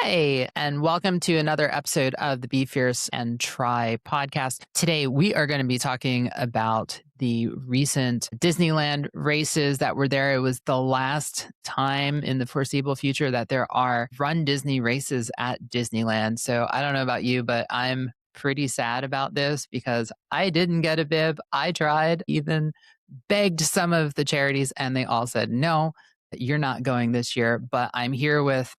Hi, and welcome to another episode of the Be Fierce and Try podcast. Today, we are going to be talking about the recent Disneyland races that were there. It was the last time in the foreseeable future that there are Run Disney races at Disneyland. So I don't know about you, but I'm pretty sad about this because I didn't get a bib. I tried, even begged some of the charities, and they all said no. You're not going this year, but I'm here with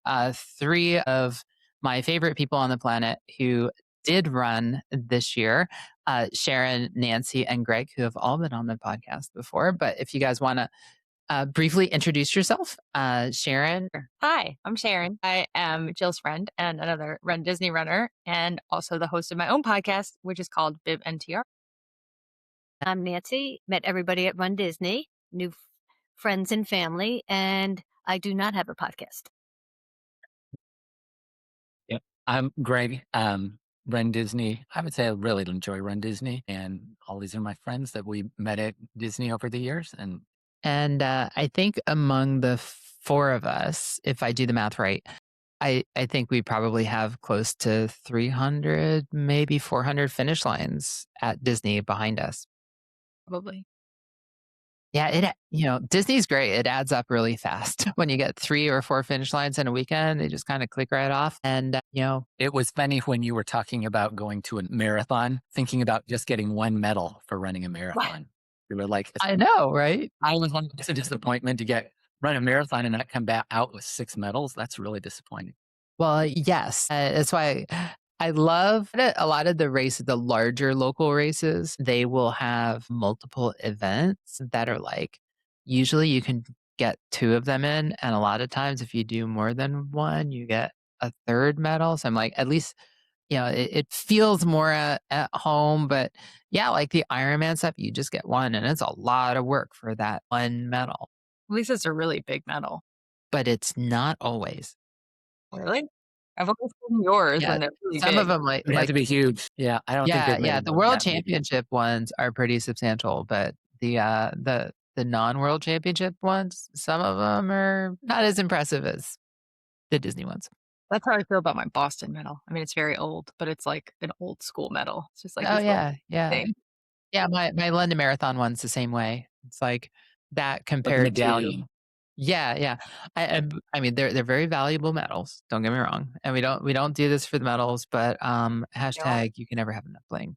three of my favorite people on the planet who did run this year, Sharon, Nancy, and Greg, who have all been on the podcast before. But if you guys want to briefly introduce yourself, Sharon. Hi, I'm Sharon. I am Jill's friend and another Run Disney runner, and also the host of my own podcast, which is called Bib NTR. I'm Nancy. Met everybody at Run Disney, new friends and family, and I do not have a podcast. Yep. I'm Greg. Run Disney. I would say I really enjoy Run Disney, and all these are my friends that we met at Disney over the years. And I think among the four of us, if I do the math right, I think we probably have close to 300, maybe 400 finish lines at Disney behind us. Probably. Yeah, Disney's great. It adds up really fast. When you get 3 or 4 finish lines in a weekend, they just kind of click right off. And, it was funny when you were talking about going to a marathon, thinking about just getting one medal for running a marathon. You were like, I know, right? I was on a disappointment to run a marathon and not come back out with 6 medals. That's really disappointing. Well, yes. That's why I love it. A lot of the races, the larger local races, they will have multiple events that are like, usually you can get 2 of them in. And a lot of times, if you do more than one, you get a third medal. So I'm like, at least, it feels more at home. But yeah, like the Ironman stuff, you just get one. And it's a lot of work for that one medal. At least it's a really big medal. But it's not always. Really? I've always seen yours Yeah, and they're really some big. of them It had to be huge. Yeah, I don't think they're the world championship ones are pretty substantial, but the non-world championship ones, some of them are not as impressive as the Disney ones. That's how I feel about my Boston medal. I mean, it's very old, but it's like an old school medal. It's just like Oh this little yeah. thing. Yeah, my London Marathon one's the same way. It's like that Like a compared to medallion. yeah. I mean they're very valuable medals. Don't get me wrong, and we don't do this for the medals, but hashtag you can never have enough bling.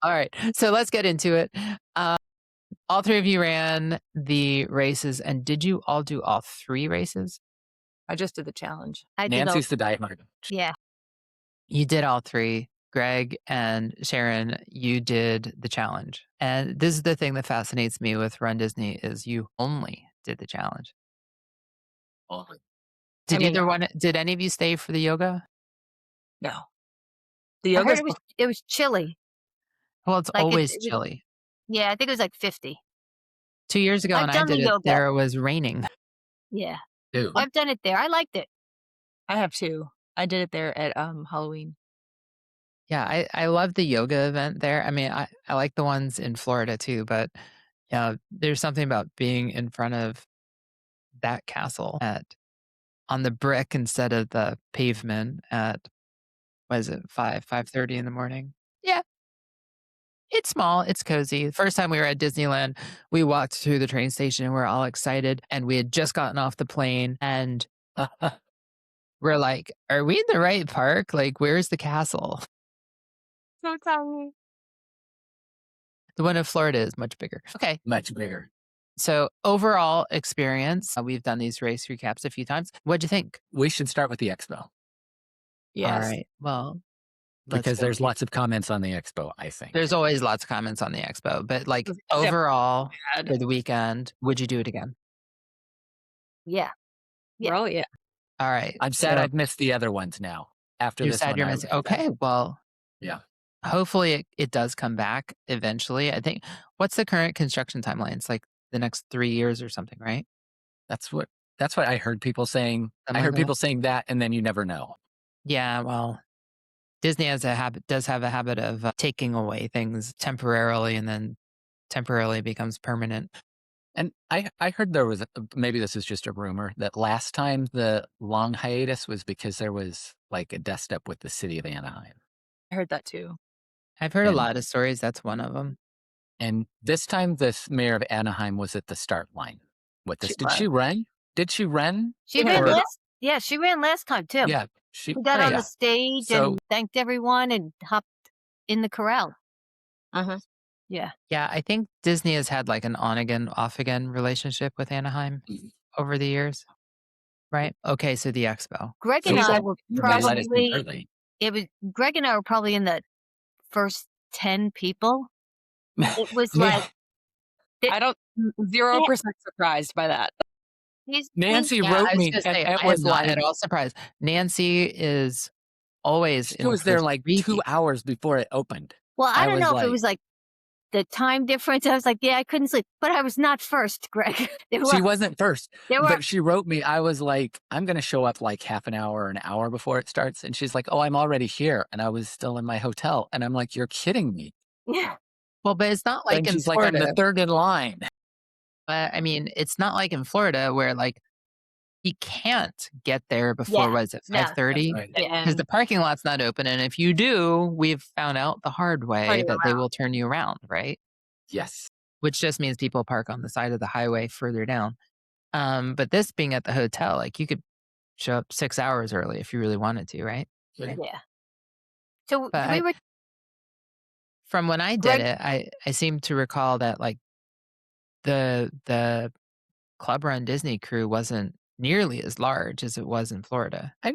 All right, so let's get into it. All 3 of you ran the races, and did you all do all 3 races? I just did the challenge. I did Nancy's the diehard. Yeah. You did all 3. Greg and Sharon, you did the challenge. And this is the thing that fascinates me with Run Disney is you only did the challenge. Did any of you stay for the yoga? No. The I yoga heard it was chilly. Well, it's Like always it- chilly. Yeah, I think it was like 50. 2 years ago I've when I done the did it, yoga. there it was raining. Yeah. Dude. I've done it there. I liked it. I have 2. I did it there at Halloween. Yeah, I love the yoga event there. I mean, I like the ones in Florida too, but there's something about being in front of that castle on the brick instead of the pavement at, what is it, 5:30 in the morning? Yeah. It's small, it's cozy. The first time we were at Disneyland, we walked through the train station and we're all excited, and we had just gotten off the plane and we're like, are we in the right park? Like, where's the castle? So tiny. The one in Florida is much bigger. Okay. Much bigger. So overall experience, we've done these race recaps a few times. What'd you think? We should start with the Expo Yes. All right. Well, let's because go. there's lots of comments on the Expo, I think. There's always lots of comments on the Expo, but like Yeah. overall Bad. for the weekend, would you do it again? Yeah. Yeah. Oh, yeah. All right. I'm sad so I've missed the other ones now. After you're this sad one, you're I missing. really- Okay. Well, Yeah. hopefully it does come back eventually. I think, what's the current construction timeline? It's like the next 3 years or something, right? That's what I heard people saying. Something I like heard that? people saying that, and then you never know. Yeah, well, Disney does have a habit of taking away things temporarily and then temporarily becomes permanent. And I heard there was maybe this is just a rumor that last time the long hiatus was because there was like a dust up with the city of Anaheim. I heard that too. I've heard a And lot of stories. That's one of them. and this time the mayor of Anaheim was at the start line with this. She Did was. she run? Did she run? She Yeah. ran Or last. Yeah, she ran last time too. yeah, she She got on Right. the stage So and thanked everyone and hopped in the corral. Uh-huh. Yeah. Yeah, I think Disney has had like an on again, off again relationship with Anaheim over the years. Right? Okay, so the Expo. Greg so and You I said were you they guys- let us in probably early. Greg and I were probably in the first 10 people. It was Yeah. like I don't 0% surprised by that. he's Nancy Yeah, wrote I was me, gonna and say, it I am was not like at all surprised. Nancy is always she in the was there first like 3 2 people. hours before it opened. well, I I don't was know if it like, was like the time difference. I was like, yeah, I couldn't sleep, but I was not first, Greg. she wasn't first, there were but she wrote me. I was like, I'm going to show up like half an hour or an hour before it starts. And she's like, oh, I'm already here. And I was still in my hotel. And I'm like, you're kidding me. yeah. Well, but it's not like And in she's like, I'm the Florida. third in line. But I mean, it's not like in Florida where like he can't get there before Yeah. what is it, No, that's 5:30? Right. Yeah. Because the parking lot's not open. And if you do, we've found out the hard way Turn you that they will turn you around, right? Yes. Which just means people park on the side of the highway further down. But this being at the hotel, like you could show up 6 hours early if you really wanted to, right? Yeah. Yeah. So But we were from when I did Greg. it, I seem to recall that like the Club Run Disney crew wasn't nearly as large as it was in Florida. I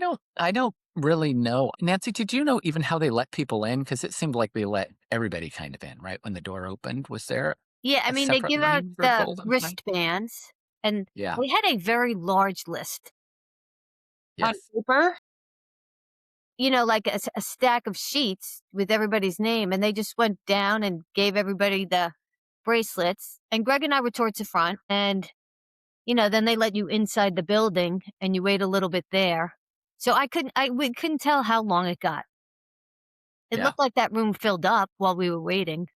don't really know. Nancy, did you know even how they let people in? Because it seemed like they let everybody kind of in, right? When the door opened, was there Yeah, I a mean, they separate give out line for the Golden Line? wristbands, and Yeah. they had a very large list. On Yes. paper, You know, like a stack of sheets with everybody's name, and they just went down and gave everybody the bracelets. And Greg and I were towards the front, and then they let you inside the building, and you wait a little bit there. So we couldn't tell how long it got. It Yeah. looked like that room filled up while we were waiting.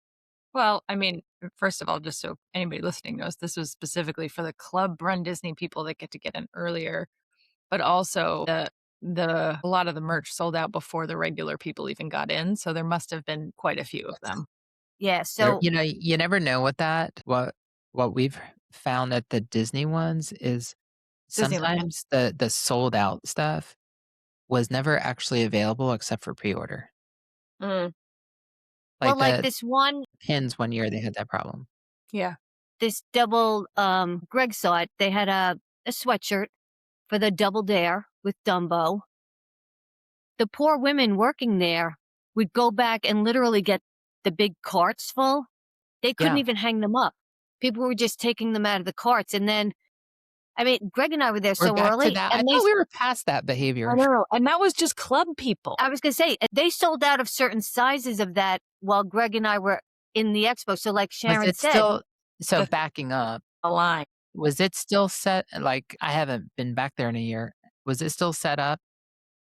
well, I mean, first of all, just so anybody listening knows, this was specifically for the Club Run Disney people that get to get in earlier, but also a lot of the merch sold out before the regular people even got in, so there must have been quite a few of them. Yeah, so You know, you never know with that. What we've found at the Disney ones is Disneyland. sometimes the sold out stuff was never actually available except for pre-order. Mm, Like like the this one, pins one year they had that problem. yeah. this double, Greg saw it. They had a sweatshirt for the Double Dare with Dumbo. The poor women working there would go back and literally get the big carts full. They couldn't Yeah. even hang them up. People were just taking them out of the carts. And then, I mean, Greg and I were there We're so back to early. that. I And thought we were past that behavior. I know, and that was just club people. I was going to say, they sold out of certain sizes of that while Greg and I were in the expo. So like Was Sharon it said, still so The- backing up? A line. Was it still set? Like I haven't been back there in a year. Was it still set up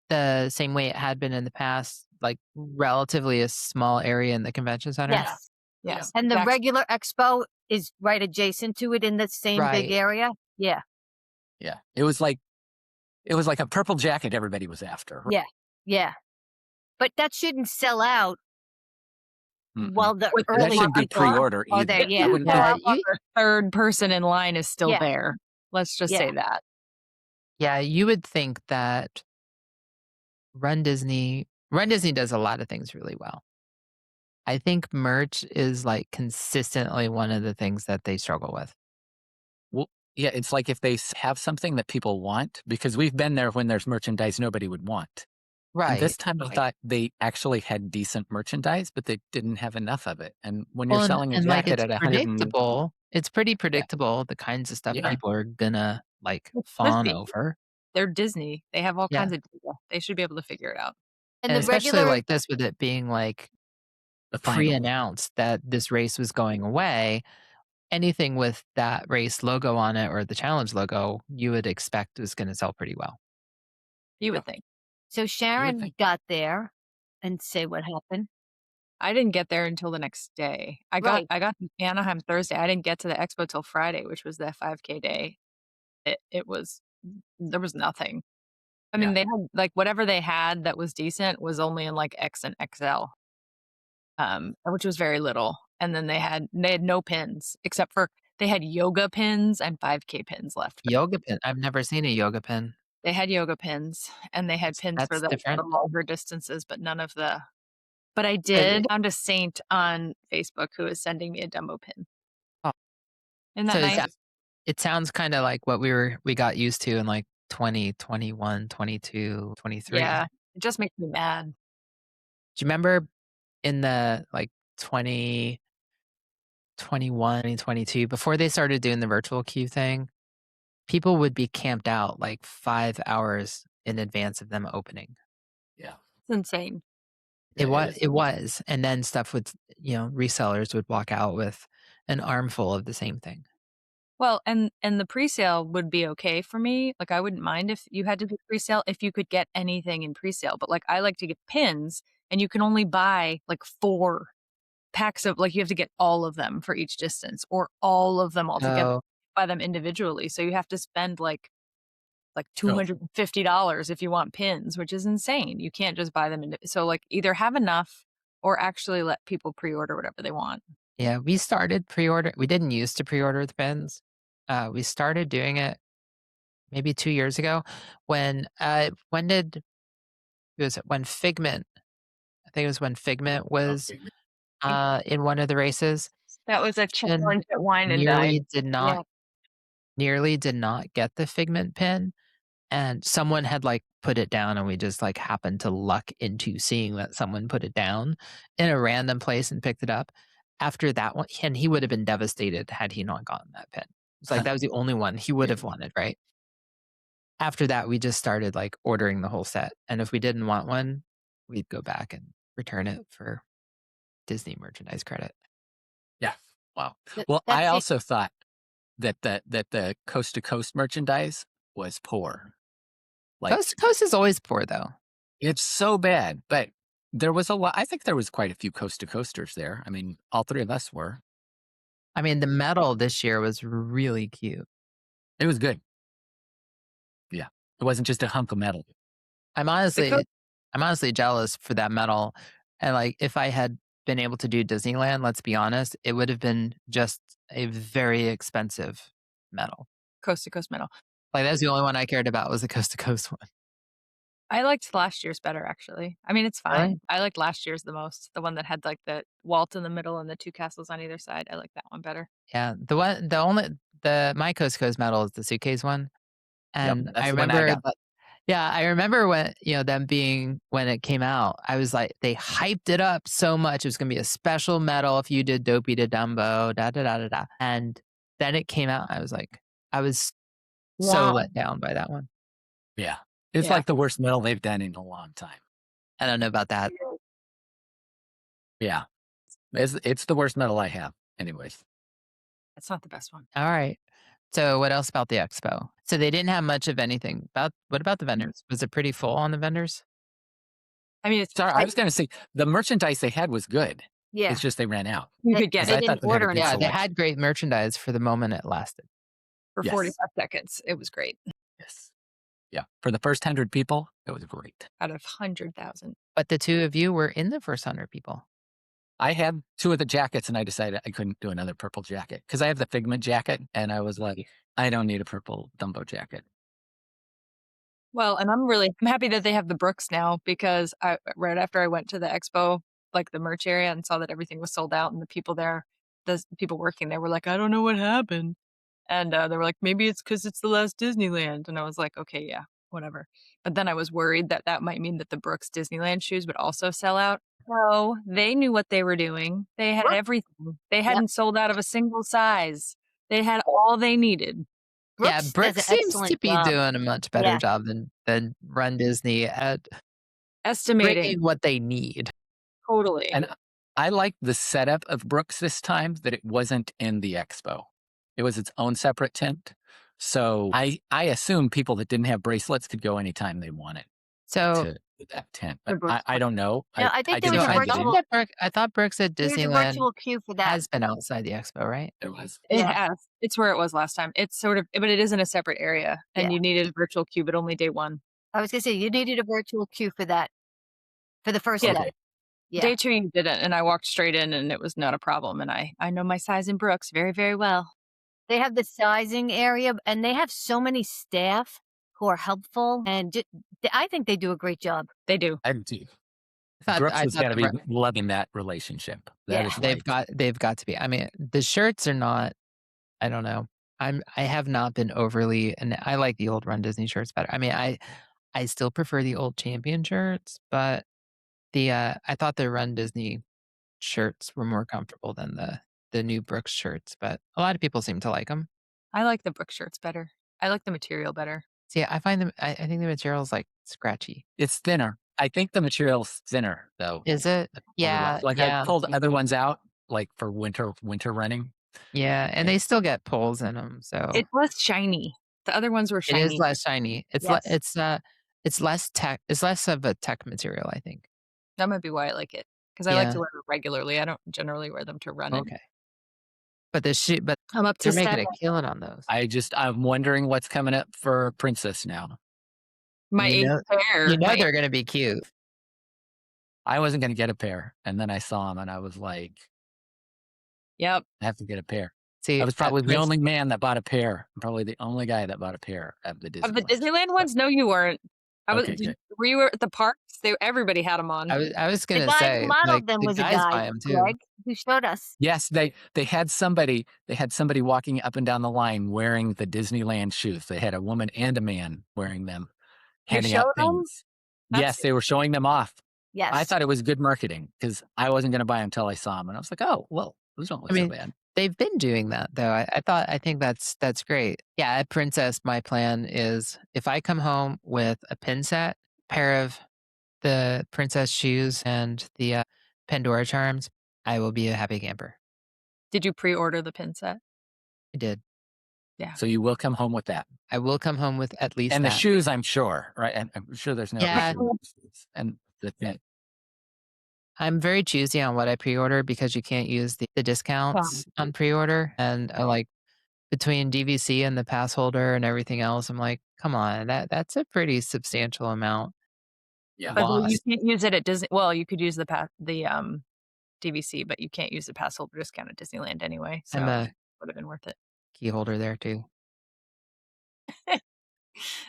the same way it had been in the past? Like relatively a small area in the convention center. yes. Yes. And the exactly. regular expo is right adjacent to it in the same big Right. area. Yeah. Yeah. It was like a purple jacket everybody was after. Yeah. Yeah. But that shouldn't sell out Mm-mm. while the With the That early shouldn't be people are pre-order are either. there. It Yeah. didn't Yeah, sell out while you- the third person in line is still Yeah. there. Let's just Yeah. say that. Yeah, you would think that Run Disney does a lot of things really well. I think merch is like consistently one of the things that they struggle with. Well, yeah, it's like if they have something that people want, because we've been there when there's merchandise nobody would want. And this Right. time I thought they actually had decent merchandise, but they didn't have enough of it. And when Well, you're selling a and like jacket it's at 100 predictable. It's pretty predictable the kinds of stuff Yeah. people are gonna like It's fawn Disney. over. They're Disney. They have all Yeah. kinds of data. They should be able to figure it out. And And the especially regular like this with it being like the final. pre-announced that this race was going away, anything with that race logo on it or the challenge logo, you would expect is going to sell pretty well. You would think. so Sharon think. got there and say what happened. I didn't get there until the next day. I Right. got to Anaheim Thursday. I didn't get to the expo till Friday, which was the 5K day. There was nothing. I mean, Yeah. they had like whatever they had that was decent was only in like X and XL, which was very little. And then they had no pins except for they had yoga pins and 5K pins left. Yoga pin. I've never seen a yoga pin. They had yoga pins and they had pins for That's different. the longer distances, but none of the. But I So- found a saint on Facebook who is sending me a Dumbo pin. Oh. Isn't that So nice? it sounds kind of like what we got used to in like 20, 21, 22, 23. Yeah, it just makes me mad. Do you remember in the like 2021, 2022, before they started doing the virtual queue thing, people would be camped out like 5 hours in advance of them opening. Yeah. It's insane. It Yeah, was. And then stuff would, resellers would walk out with an armful of the same thing. Well, and the pre-sale would be okay for me. Like I wouldn't mind if you had to do pre-sale if you could get anything in pre-sale. But like I like to get pins and you can only buy like 4 packs of like you have to get all of them for each distance or all of them all together. So Buy them individually. So you have to spend like $250 if you want pins, which is insane. You can't just buy them. So like either have enough or actually let people pre-order whatever they want. yeah, we started pre-order. We didn't used to pre-order the pins. We started doing it maybe 2 years ago when Figment, I think it was when Figment was in one of the races. That was a challenge at Wine and Nearly Dine. did not get the Figment pin, and someone had like put it down, and we just like happened to luck into seeing that someone put it down in a random place and picked it up. After that one, and he would have been devastated had he not gotten that pin. It's like that was the only one he would have wanted, right? After that, we just started like ordering the whole set, and if we didn't want one, we'd go back and return it for Disney merchandise credit. Yeah. Wow. Th- Well, that's I the- also thought that the coast to coast merchandise was poor. Like Coast to Coast is always poor, though. it's so bad, but there was a lot. I think there was quite a few coast to coasters there. I mean, all 3 of us were. I mean, the medal this year was really cute. It was good. Yeah. It wasn't just a hunk of metal. I'm honestly jealous for that medal. And like, if I had been able to do Disneyland, let's be honest, it would have been just a very expensive medal. Coast to Coast medal. Like, that's the only one I cared about was the Coast to Coast one. I liked last year's better, actually. I mean, it's fine. Really? I liked last year's the most. The one that had like the Walt in the middle and the 2 castles on either side. I like that one better. Yeah, my Coast to Coast medal is the suitcase one, and that's I the one I remember, got. I remember when them being when it came out, I was like, they hyped it up so much. It was gonna be a special medal if you did Dopey to Dumbo, da da da da da, and then it came out. I was like, I was so Wow. let down by that one. Yeah. It's Yeah. like the worst metal they've done in a long time. I don't know about that. Yeah. It's the worst metal I have. Anyways. It's not the best one. All right. So what else about the expo? So they didn't have much of anything. What about the vendors? Was it pretty full on the vendors? I mean, it's Sorry, I was going to say the merchandise they had was good. Yeah. It's just they ran out. you They- could get they it didn't I thought they had a order good enough. Yeah, they selection. had great merchandise for the moment it lasted. for Yes. 45 seconds. It was great. Yes. Yeah. For the first 100 people, it was great. Out of 100,000. But the two of you were in the first 100 people. I had 2 of the jackets and I decided I couldn't do another purple jacket because I have the Figment jacket and I was like, I don't need a purple Dumbo jacket. Well, and I'm happy that they have the Brooks now because right after I went to the expo, like the merch area, and saw that everything was sold out, and the people working there were like, I don't know what happened, and they were like, maybe it's because it's the last Disneyland, and I was like, okay, yeah, whatever. But then I was worried that might mean that the Brooks Disneyland shoes would also sell out. No, they knew what they were doing. They had everything. They hadn't sold out of a single size. They had all they needed. Yeah, does Brooks an seems excellent to be job. doing a much better Yeah. job than runDisney at Estimating bringing what they need. totally. And I like the setup of Brooks this time that it wasn't in the expo. It was its own separate tent. So I assume people that didn't have bracelets could go anytime they wanted. So to that tent. The But Brooks I don't know. No, I think there didn't was a try to get virtual- in. I thought Brooks at There's a Disneyland virtual queue for that. has been outside the expo, right? There was. It Yeah. has. It's where it was last time. It's sort of, but it is in a separate area, and Yeah. you needed a virtual queue, but only day one. I was gonna say you needed a virtual queue for that, for the first Yeah. day. Okay. Yeah. Day two, you didn't, and I walked straight in, and it was not a problem. And I know my size in Brooks very, very well. They have the sizing area, and they have so many staff who are helpful, and I think they do a great job. They do. I do. I Brooks has thought got to the be loving that relationship. That Yeah. is they've got to be. I mean, the shirts are not. I don't know. I have not been overly, and I like the old Run Disney shirts better. I mean, I still prefer the old champion shirts, but I thought the Run Disney shirts were more comfortable than the new Brooks shirts, but a lot of people seem to like them. I like the Brooks shirts better. I like the material better. See, I find them. I think the material's like scratchy. It's thinner. I think the material's thinner though. Is it? Yeah, Like yeah, I pulled other ones out, like for winter running. yeah, and they still get pulls in them, so It's less shiny. The other ones were it shiny. is less shiny. Yes. It's less tech. It's less of a tech material, I think. That might be why I like it, because I like Yeah. to wear them regularly. I don't generally wear them to run. in. Okay. But but I'm up to they're making step. a killing on those. I'm wondering what's coming up for Princess now. My You know- eighth pair. You know my- they're going to be cute. I wasn't going to get a pair, and then I saw them, and I was like, Yep. I have to get a pair. See, I was at probably the Prince- only man that bought a pair. Probably the only guy that bought a pair at the Disney. Of the Disneyland ones? No, you weren't. Okay, good. Were you at the parks? Everybody had them on. I was going The to guy say, who modeled like, them the was a guys buy guy, 'em too. Greg, who showed us. Yes, they had somebody walking up and down the line wearing the Disneyland shoes. They had a woman and a man wearing them, You handing out showed 'em? things. That's- Yes, they were showing them off. Yes. I thought it was good marketing because I wasn't going to buy them until I saw them, and I was like, oh, well, those don't look mean, so bad. They've been doing that though. I think that's great. Yeah, at Princess, my plan is if I come home with a pin set, pair of the Princess shoes, and the Pandora charms, I will be a happy camper. Did you pre-order the pin set? I did. So you will come home with that. I will come home with at least And the that. shoes, I'm sure, right? And I'm sure there's no Yeah. issue with the shoes. And the thing. I'm very choosy on what I pre-order because you can't use the discounts on pre-order, and like between DVC and the pass holder and everything else, I'm like, come on, that's a pretty substantial amount. Yeah. But you Lost. can't use it at Disney. Well, you could use the DVC, but you can't use the pass holder discount at Disneyland anyway. So I'm a it would have been worth it. key holder there too.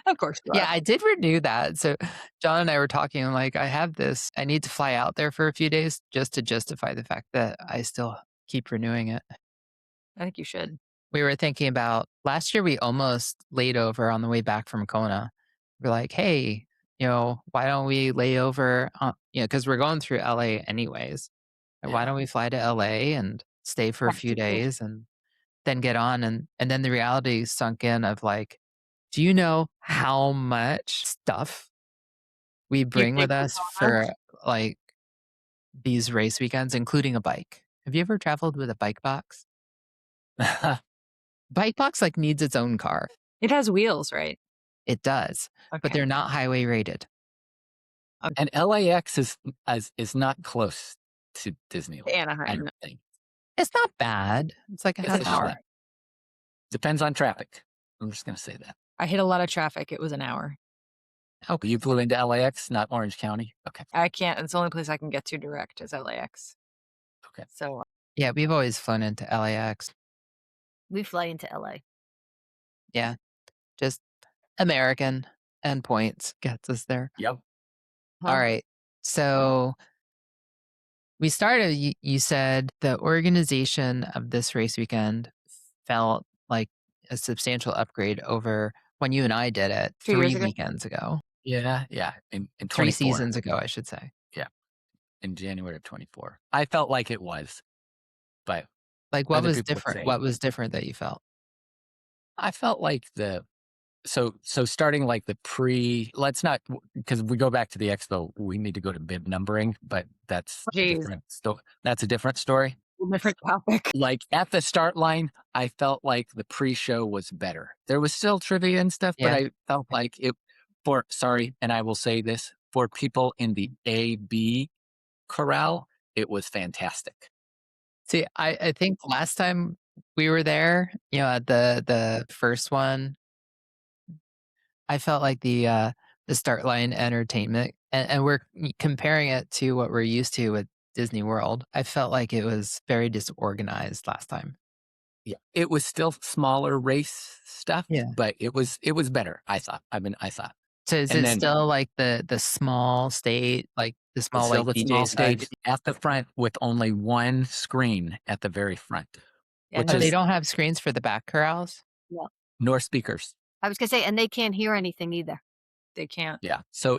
Of course you Yeah, are. I did renew that. So John and I were talking, like, I have this. I need to fly out there for a few days just to justify the fact that I still keep renewing it. I think you should. We were thinking about last year, we almost laid over on the way back from Kona. We're like, hey, why don't we lay over, because we're going through LA anyways. Why don't we fly to LA and stay for a few days and then get on? And then the reality sunk in of like, do you know how much stuff we bring with take us with for like these race weekends, including a bike? Have you ever traveled with a bike box? Bike box like needs its own car. It has wheels, right? It does, but Okay. they're not highway rated. And LAX is not close to Disneyland. To I Anaheim. don't think. It's not bad. It's like a It's half a hour. short. Depends on traffic. I'm just going to say that. I hit a lot of traffic. It was an hour. Okay. You flew into LAX, not Orange County? Okay. I can't. It's the only place I can get to direct is LAX. Okay. So Yeah, we've always flown into LAX. We fly into LA. Yeah, just American and points gets us there. Yep. All right. So we started, you said the organization of this race weekend felt like a substantial upgrade over when you and I did it 2 years 3 ago? weekends ago. Yeah. In 3 24. seasons ago, I should say. In January of 24. I felt like it was, but Like what Other was people would different? say- What was different that you felt? I felt like so starting like let's not, because we go back to the expo, we need to go to bib numbering, but that's Jeez. that's a different story. different topic. Like at the start line, I felt like the pre-show was better. There was still trivia and stuff, Yeah. but I felt like and I will say this, for people in the A-B corral, it was fantastic. See, I think last time we were there, at the first one, I felt like the start line entertainment, and we're comparing it to what we're used to with Disney World. I felt like it was very disorganized last time. Yeah, it was still smaller race stuff, Yeah. but it was better. I thought. I thought. So is And it then still like the small state, like the small still like the small DJ stage side? at the front with only one screen at the very front, Yeah, which Oh, they is don't have screens for the back corrals? nor speakers. I was gonna say, and they can't hear anything either. they can't. Yeah. So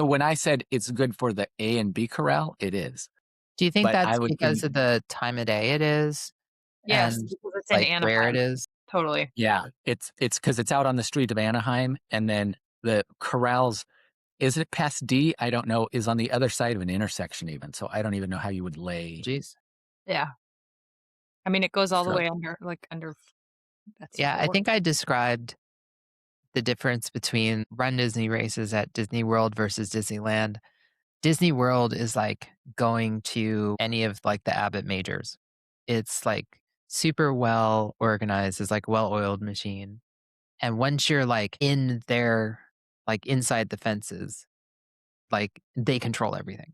when I said it's good for the A and B corral, it is. Do you think But I that's would because of the time of day it is Yes, and because it's in like where it Anaheim. is? Totally. Yeah, it's because it's out on the street of Anaheim, and then the corrals. Is it past D? I don't know. Is on the other side of an intersection even. So I don't even know how you would lay. Jeez. Yeah. I mean, it goes all the So- way under. That's Yeah, I four. think I described the difference between Run Disney races at Disney World versus Disneyland. Disney World is like going to any of like the Abbott majors. It's like super well organized. It's like well-oiled machine. And once you're like in there, like inside the fences, like they control everything.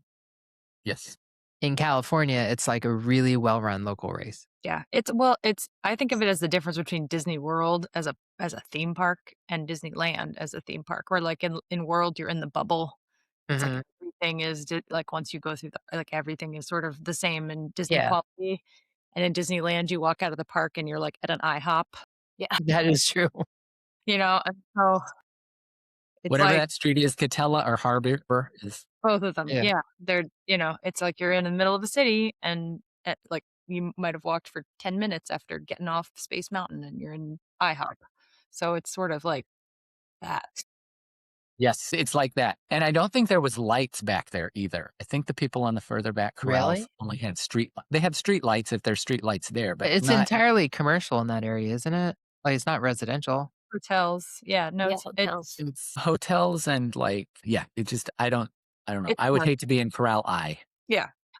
Yes. In California, it's like a really well-run local race. Yeah, I think of it as the difference between Disney World as a theme park and Disneyland as a theme park. Where like in World you're in the bubble. It's like everything is like once you go through like everything is sort of the same in Disney Yeah. quality. And in Disneyland you walk out of the park and you're like at an IHOP. Yeah. That is true. And so it's Whatever like that street is, Catella or Harbor is. both of them. Yeah. Yeah. They're it's like you're in the middle of the city and like you might have walked for 10 minutes after getting off Space Mountain and you're in IHOP. So it's sort of like that. Yes, it's like that. And I don't think there was lights back there either. I think the people on the further back corrals Really? only had they have street lights if there's street lights there, but It's not, entirely commercial in that area, isn't it? Like it's not residential. Hotels. Yeah. No, Yeah, it's hotels. it's hotels and like, yeah, it just, I don't know. It's I would hard. hate to be in Corral I.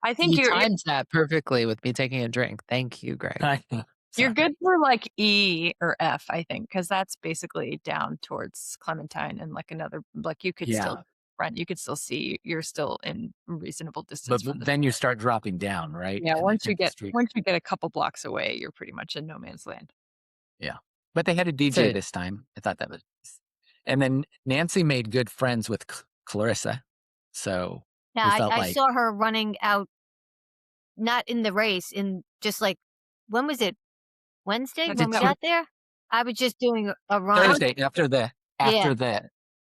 I think You you're timed that perfectly with me taking a drink. Thank you, Greg. you're Sorry. good for like E or F, I think, because that's basically down towards Clementine and like another like you could still rent. You could still see you're still in reasonable distance But from the then you start dropping down, right? yeah. And Once then you the get street- a couple blocks away, you're pretty much in no man's land. But they had a DJ So- this time. I thought that was, and then Nancy made good friends with Clarissa. So Yeah, we I felt like saw her running out, not in the race, in just like, when was it? Wednesday That's when we it. got there? I was just doing a run, Thursday after that,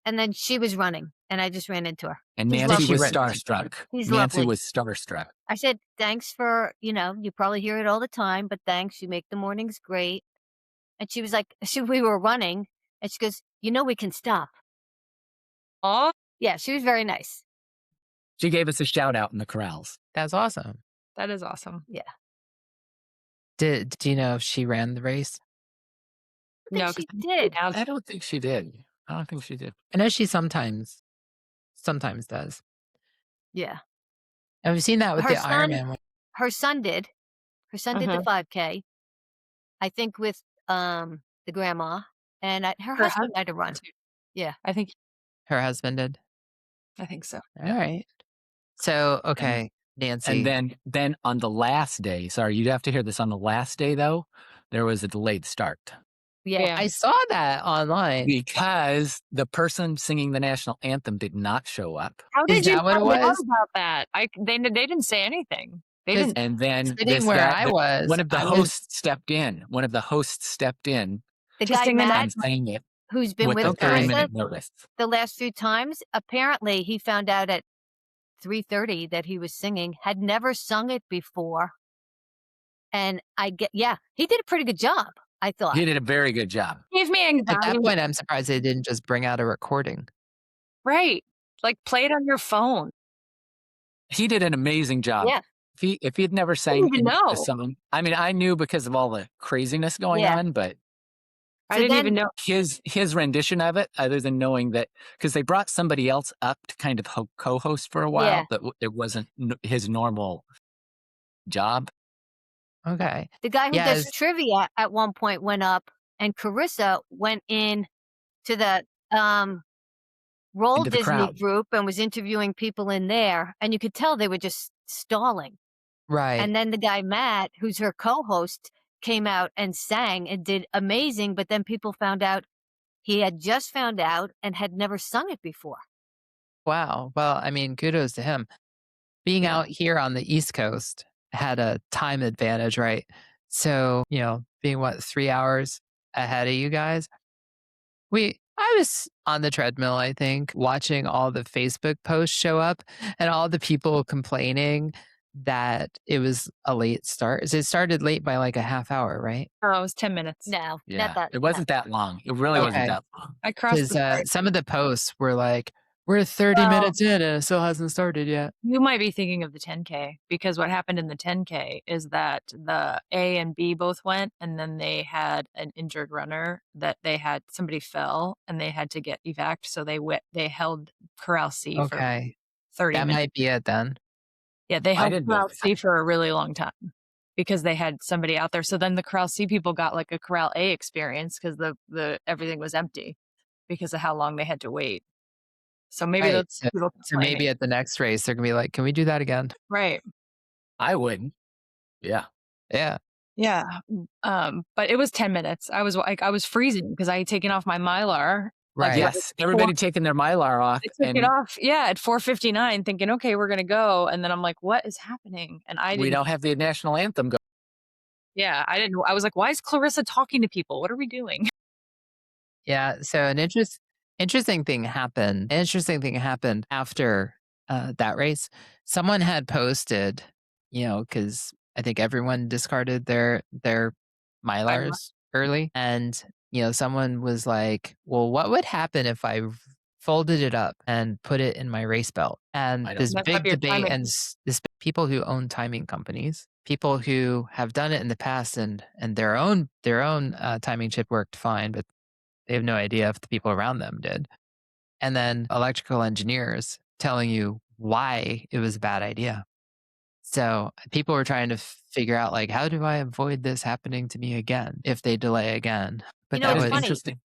and then she was running, and I just ran into her. and He's Nancy was lovely. starstruck. He's Nancy lovely. was starstruck. I said, thanks for, you probably hear it all the time, but thanks. You make the mornings great. And she was like, we were running, and she goes, we can stop. Oh, Yeah, she was very nice. She gave us a shout out in the corrals. That's awesome. that is awesome. Do you know if she ran the race? I No, think she did. I don't think she did. I don't think she did. I know she sometimes does. Yeah. And we've seen that with Her the son- Ironman one. Her son did. Her son did the Mhm. 5K. I think with the grandma, and her Her husband husband might have run. too. Yeah. I think Her husband did. so. All right. So okay, Nancy. And then on the last day, sorry, you'd have to hear this on the last day though, there was a delayed start Yeah. I saw that online. because the person singing the national anthem did not show up. How Is did you that what it find out was? about that? They didn't say anything. They 'Cause didn't. And then Sitting this where guy, I was, one of the I was- hosts stepped in. One of the hosts stepped in The Just guy sing the Matt, and sang it who's been with with a Okay. 30-minute Clarissa notice. the last few times, apparently he found out at 3:30 that he was singing, had never sung it before. And he did a pretty good job, I thought. He did a very good job. Gave me At anxiety. that point, I'm surprised they didn't just bring out a recording. Right. Like play it on your phone. He did an amazing job. Yeah. If he had never sang even the know. song, I mean, I knew because of all the craziness going Yeah. on, but I So didn't then, even know. his rendition of it, other than knowing that, because they brought somebody else up to kind of co-host for a yeah, while, but it wasn't his normal job. Okay. the guy who does Yes. trivia at one point went up, and Carissa went in to the Roll Into the Disney crowd. group and was interviewing people in there, and you could tell they were just stalling. Right. And then the guy Matt, who's her co-host, came out and sang and did amazing, but then people found out he had just found out and had never sung it before. Wow. Well, I mean, kudos to him. Being Yeah. out here on the East Coast had a time advantage, right? So, being 3 hours ahead of you guys, I was on the treadmill, I think, watching all the Facebook posts show up and all the people complaining that it was a late start. So it started late by like a half hour, right? Oh, it was 10 minutes. No, Yeah. not that. It wasn't that long. It really wasn't Okay. that long. I crossed Because the some of the posts were like, we're 30 Well, minutes in and it still hasn't started yet. You might be thinking of the 10K, because what happened in the 10K is that the A and B both went, and then they had an injured runner that somebody fell and they had to get evac. So they held Corral C for Okay. 30 That minutes. might be it then. Yeah, they I held didn't know Corral that. C for a really long time because they had somebody out there. So then the Corral C people got like a Corral A experience because the everything was empty because of how long they had to wait. So maybe Right. those So, people so maybe complaining. at the next race, they're going to be like, can we do that again? Right. I wouldn't. Yeah. Yeah. Yeah. But it was 10 minutes. I was freezing because I had taken off my Mylar. Right. Like, Yes. Everybody taking their Mylar off. I took it off. Yeah. At 4:59 thinking, okay, we're going to go. And then I'm like, what is happening? And I we didn't, don't have the national anthem go. yeah, I was like, why is Clarissa talking to people? What are we doing? Yeah. So an interesting thing happened. An interesting thing happened after that race. Someone had posted, because I think everyone discarded their Mylars early, and someone was like, "Well, what would happen if I folded it up and put it in my race belt?" And I don't this Mess up big your debate, timing. and this people who own timing companies, people who have done it in the past, and their own timing chip worked fine, but they have no idea if the people around them did. And then electrical engineers telling you why it was a bad idea. So people were trying to figure out, like, how do I avoid this happening to me again if they delay again? But You know, that That is it's was funny. interesting.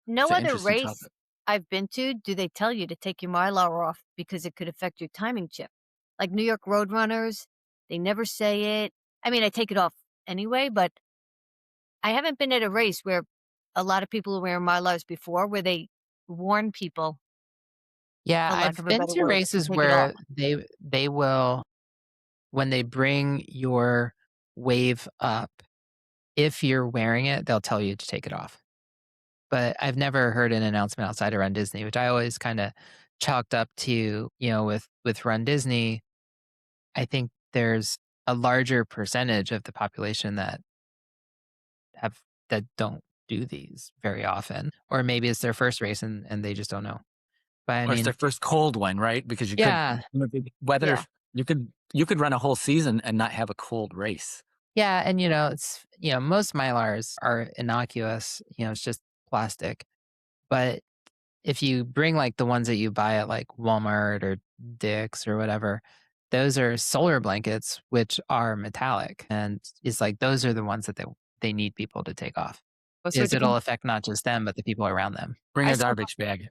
No It's an other interesting race topic. I've been to do they tell you to take your Mylar off because it could affect your timing chip. Like New York Road Runners, they never say it. I mean, I take it off anyway, but I haven't been at a race where a lot of people are wearing Mylars before where they warn people, yeah. for lack I've of a been better to word, to races take it off. where they will, when they bring your wave up, if you're wearing it, they'll tell you to take it off. But I've never heard an announcement outside of runDisney, which I always kind of chalked up to, with runDisney. I think there's a larger percentage of the population that don't do these very often, or maybe it's their first race and they just don't know. But I Or it's mean, their first cold one, right? Because you yeah, could weather. Yeah. You could run a whole season and not have a cold race. yeah, and it's most Mylars are innocuous. It's just plastic. But if you bring like the ones that you buy at like Walmart or Dick's or whatever, those are solar blankets, which are metallic. And it's like those are the ones that they need people to take off. So it Is it'll depends. affect not just them, but the people around them. Bring I a still, garbage bag.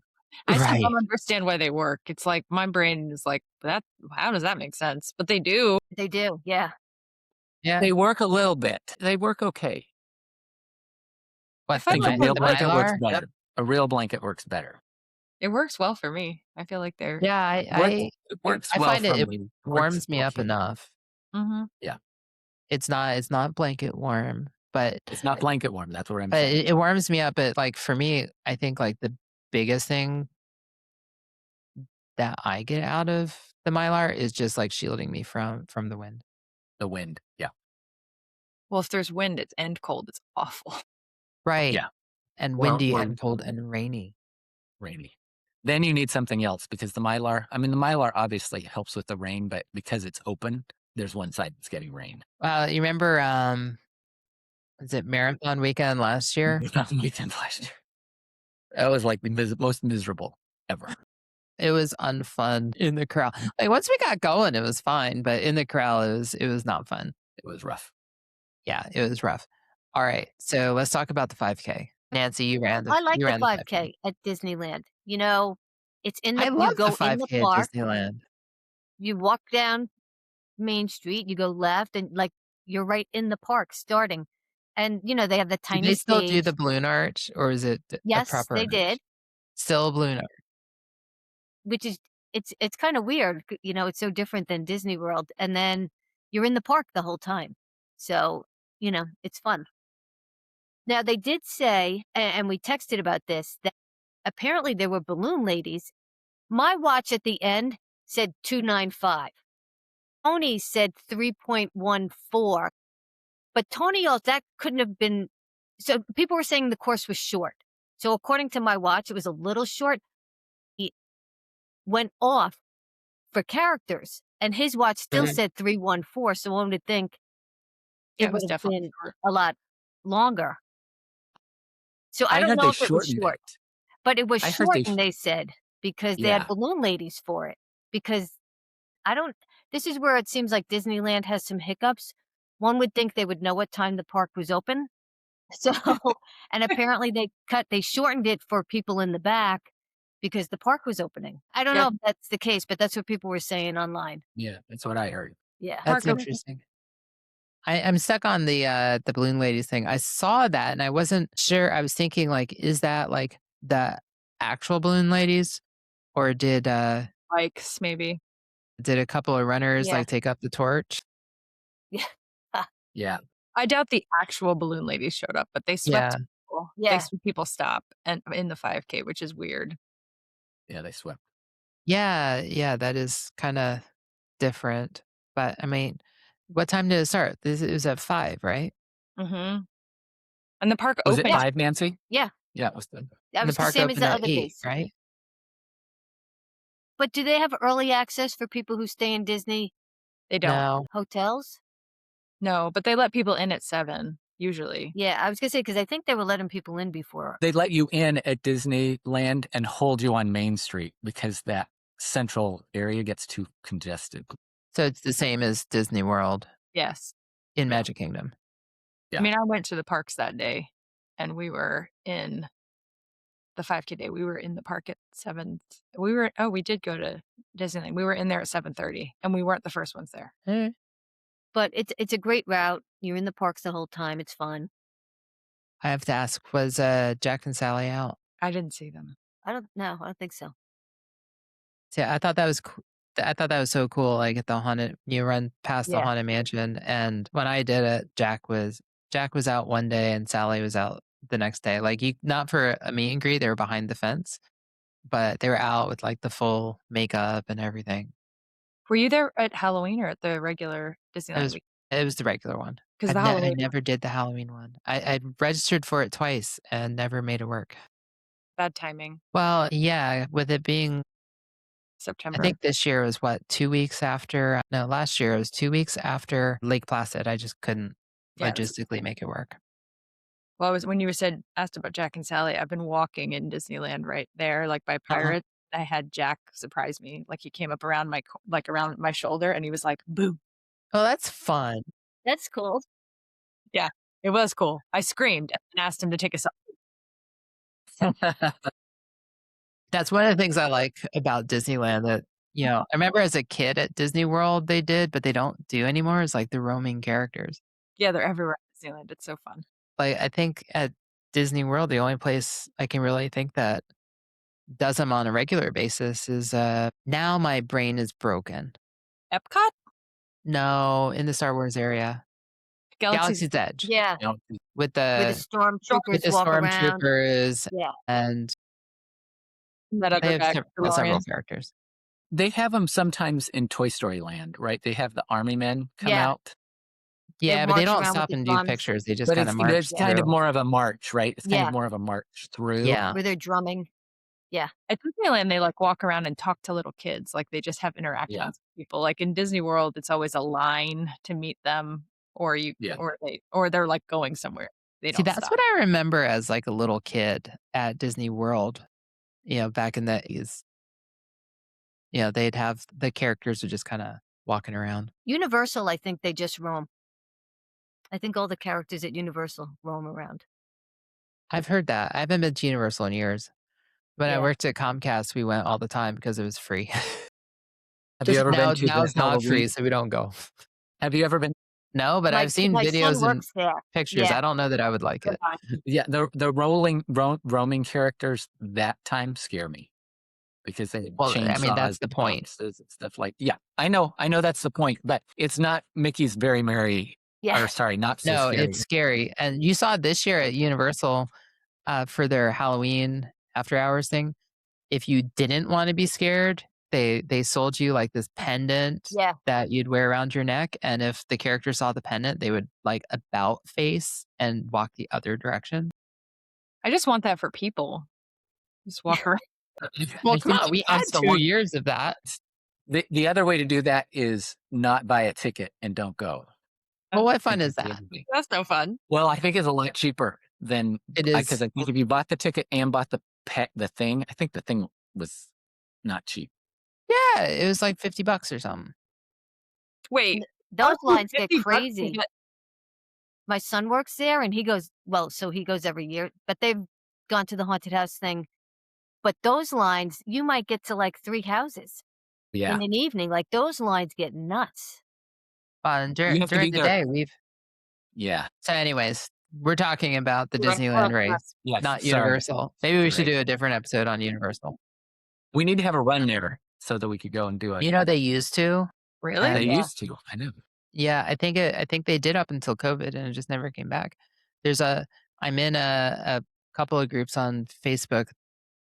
I still Right. don't understand why they work. It's like my brain is like, that. How does that make sense? But they do. They do, yeah. Yeah. They work a little bit. They work okay. What, I find the A like real the blanket works Mylar? better. A real blanket works better. it works well for me. I feel like they're. Yeah, It works I well find for it me. warms me up Okay. enough. Mm-hmm. It's not blanket warm, but It's not blanket warm. That's what I'm but saying. it warms me up. But like for me, I think like the biggest thing that I get out of the Mylar is just like shielding me from the wind. The wind. Yeah. Well, if there's wind, it's end cold. It's awful. Right. Yeah. And Or- windy or- and cold and rainy. Rainy. Then you need something else because the Mylar obviously helps with the rain, but because it's open, there's one side that's getting rain. You remember Was it marathon weekend last year? Marathon weekend last year. That was like the most miserable ever. It was unfun in the corral. Like once we got going, it was fine, but in the corral, it was not fun. It was rough. Yeah, it was rough. All right, so let's talk about the 5K. Nancy, I like you the ran the 5K. 5K at Disneyland. You know, it's in I the you love the go in the 5K at park, Disneyland. you walk down Main Street, you go left, and like you're right in the park starting. And they have the Do tiny they still do stage. the balloon arch, or is it a Yes, proper they arch? did, Still a balloon arch. which is it's kind of weird. It's so different than Disney World. And then you're in the park the whole time. So, it's fun. Now they did say, and we texted about this, that apparently there were balloon ladies. My watch at the end said 295. Tony said 3.14. But Tony also, that couldn't have been. So people were saying the course was short. So according to my watch, it was a little short. He went off for characters, and his watch still Mhm. said 314. So one would think Yeah, it it would was have definitely been short. a lot longer. So I I don't heard know they if it was shortened short, it. but it was I heard they, shortened, they said, because they had yeah, balloon ladies for it. Because I don't, this is where it seems like Disneyland has some hiccups. One would think they would know what time the park was open. So, and apparently they shortened it for people in the back because the park was opening. I don't Yeah, know if that's the case, but that's what people were saying online. yeah, that's what I heard. Yeah. That's park open. interesting. I'm stuck on the balloon ladies thing. I saw that and I wasn't sure. I was thinking like, is that like the actual balloon ladies, or Bikes, maybe. did a couple of runners Yeah. like take up the torch? Yeah. Yeah, I doubt the actual balloon ladies showed up, but they swept Yeah. people. Yeah. They swept people stop and in the 5K, which is weird. yeah, they swept. Yeah, yeah, that is kind of different. But I mean, what time did it start? It was at 5, right? Hmm. And the park Was it opened. 5, Nancy? Yeah. Yeah, it was good. That And the was the park same as opened the at other 8, days. right? But do they have early access for people who stay in Disney They don't. No. hotels? No, but they let people in at 7 usually. Yeah, I was gonna say because I think they were letting people in before. They let you in at Disneyland and hold you on Main Street because that central area gets too congested. So it's the same as Disney World Yes. in Magic Kingdom. Yeah. I mean, I went to the parks that day and we were in the 5K day. We were in the park at 7. We did go to Disneyland. We were in there at 7:30 and we weren't the first ones there. Eh. But it's a great route. You're in the parks the whole time. It's fun. I have to ask, was Jack and Sally out? I didn't see them. I don't think so. See, I thought that was I thought that was so cool. Like at the haunted, you run past the Yeah. haunted mansion, and when I did it, Jack was out one day and Sally was out the next day. Like not for a meet and greet, they were behind the fence, but they were out with like the full makeup and everything. Were you there at Halloween or at the regular It Disneyland was week? it was the regular one. 'Cause the I Halloween never did the Halloween one. I registered for it twice and never made it work. bad timing. Well, yeah, with it being, I September. think this year was what, 2 weeks after, no, last year it was 2 weeks after Lake Placid. I just couldn't Yeah, it was- logistically make it work. Well, when you asked about Jack and Sally, I've been walking in Disneyland right there, like by Pirates. I had Jack surprise me. Like he came up around around my shoulder and he was like, "Boo." Oh, that's fun. That's cool. Yeah, it was cool. I screamed and asked him to take a selfie. That's one of the things I like about Disneyland that, I remember as a kid at Disney World they did, but they don't do anymore, is like the roaming characters. Yeah, they're everywhere at Disneyland. It's so fun. Like, I think at Disney World, the only place I can really think that does them on a regular basis is, now my brain is broken. Epcot? No, in the Star Wars area. Galaxy's Edge. Yeah. You know, With Where the the stormtroopers walk around. stormtroopers Yeah. and That they other have guy, several DeLorean. characters. they have them sometimes in Toy Story Land, right? They have the army men come Yeah. out, Yeah, but they march don't around with stop the and do drums. pictures. They just but kinda march there's kind of through. more of a march, right? It's kind Yeah. of more of a march through. Yeah. Where they're drumming. At Disneyland, they like walk around and talk to little kids. Like they just have interactions Yeah. with people. Like in Disney World, it's always a line to meet them or they're like going somewhere. They See, don't that's stop. what I remember as like a little kid at Disney World, back in the 80s. They'd have the characters are just kind of walking around. Universal, I think they just roam. I think all the characters at Universal roam around. I've heard that. I haven't been to Universal in years. When I Yeah. worked at Comcast, we went all the time because it was free. Have you ever now, been to now the it's not free, Halloween? so we don't go. Have you ever been? No, but I've seen My son videos and works there. pictures. Yeah. I don't know that I would like it. Yeah, the roaming characters that time scare me because they have Well, I mean, that's chainsaws the and point. boxes and stuff like. Yeah, I know that's the point, but it's not Mickey's Very Merry. Yeah. Or sorry, not so No, scary. it's scary. And you saw it this year at Universal for their Halloween after hours thing. If you didn't want to be scared, they sold you like this pendant Yeah. that you'd wear around your neck. And if the character saw the pendant, they would like about face and walk the other direction. I just want that for people. Just walk around. Well, I come think on, we had that's the 2 one. years of that. The other way to do that is not buy a ticket and don't go. Well, what I fun think is that's the that? other way. That's no fun. Well, I think it's a lot cheaper than It because is. I think if you bought the ticket and bought the thing, I think the thing was not cheap. Yeah, it was like $50 or something. Wait, Those lines get $50 to crazy. get- My son works there and he goes, so he goes every year, but they've gone to the haunted house thing. But those lines, you might get to like 3 houses Yeah, in an evening. Like those lines get nuts. Fun You have to during be the there. day. yeah. So, anyways, we're talking about the You're right. Disneyland race, Yes, not sorry. Universal. Maybe we should Right. do a different episode on Universal. We need to have a run there so that we could go and do it. They used to. Really? They Yeah. used to. I know. Yeah, I think they did up until COVID, and it just never came back. I'm in a couple of groups on Facebook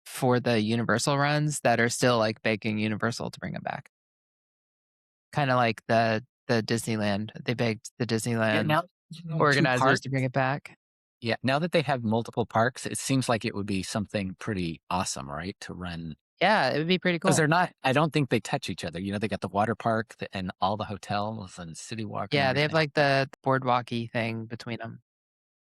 for the Universal runs that are still like begging Universal to bring them back. Kind of like the Disneyland. They begged the Yeah, Disneyland now organizers parks. to bring it back. Yeah, now that they have multiple parks, it seems like it would be something pretty awesome, right? To run Yeah, it would be pretty cool. because they're not. I don't think they touch each other. They got the water park and all the hotels and City Walk. Yeah, and they have everything. like the boardwalky thing between them.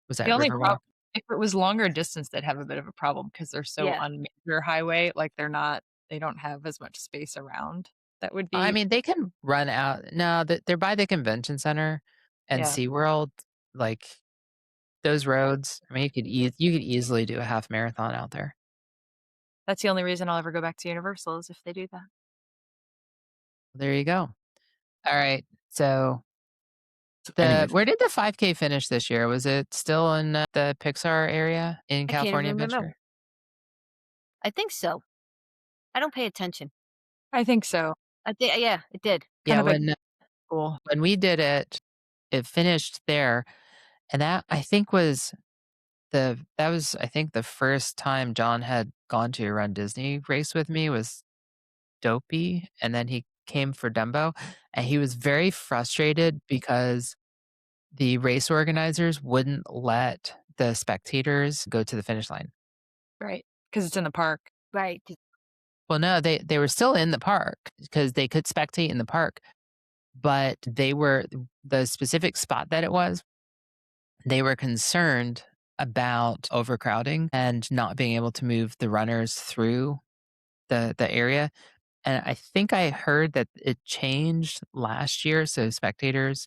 Was that The only Riverwalk? problem, if it was longer distance, they'd have a bit of a problem because they're so Yeah. on major highway. Like they don't have as much space around. That would be. I mean, they can run out. No, they're by the convention center and Yeah. SeaWorld. Like those roads. I mean, you could easily do a half marathon out there. That's the only reason I'll ever go back to Universal is if they do that. There you go. All right. So Anyways, where did the 5K finish this year? Was it still in the Pixar area in I can't California even remember. Adventure? I think so. I don't pay attention. I think so. Yeah, it did. Yeah, Kind of Cool. when we did it, it finished there, and that I think was the first time John had gone to a Run Disney race with me was Dopey, and then he came for Dumbo, and he was very frustrated because the race organizers wouldn't let the spectators go to the finish line. Right. Because it's in the park. Right. Well, no, they were still in the park because they could spectate in the park, but they were the specific spot that it was. They were concerned about overcrowding and not being able to move the runners through the area. And I think I heard that it changed last year, so spectators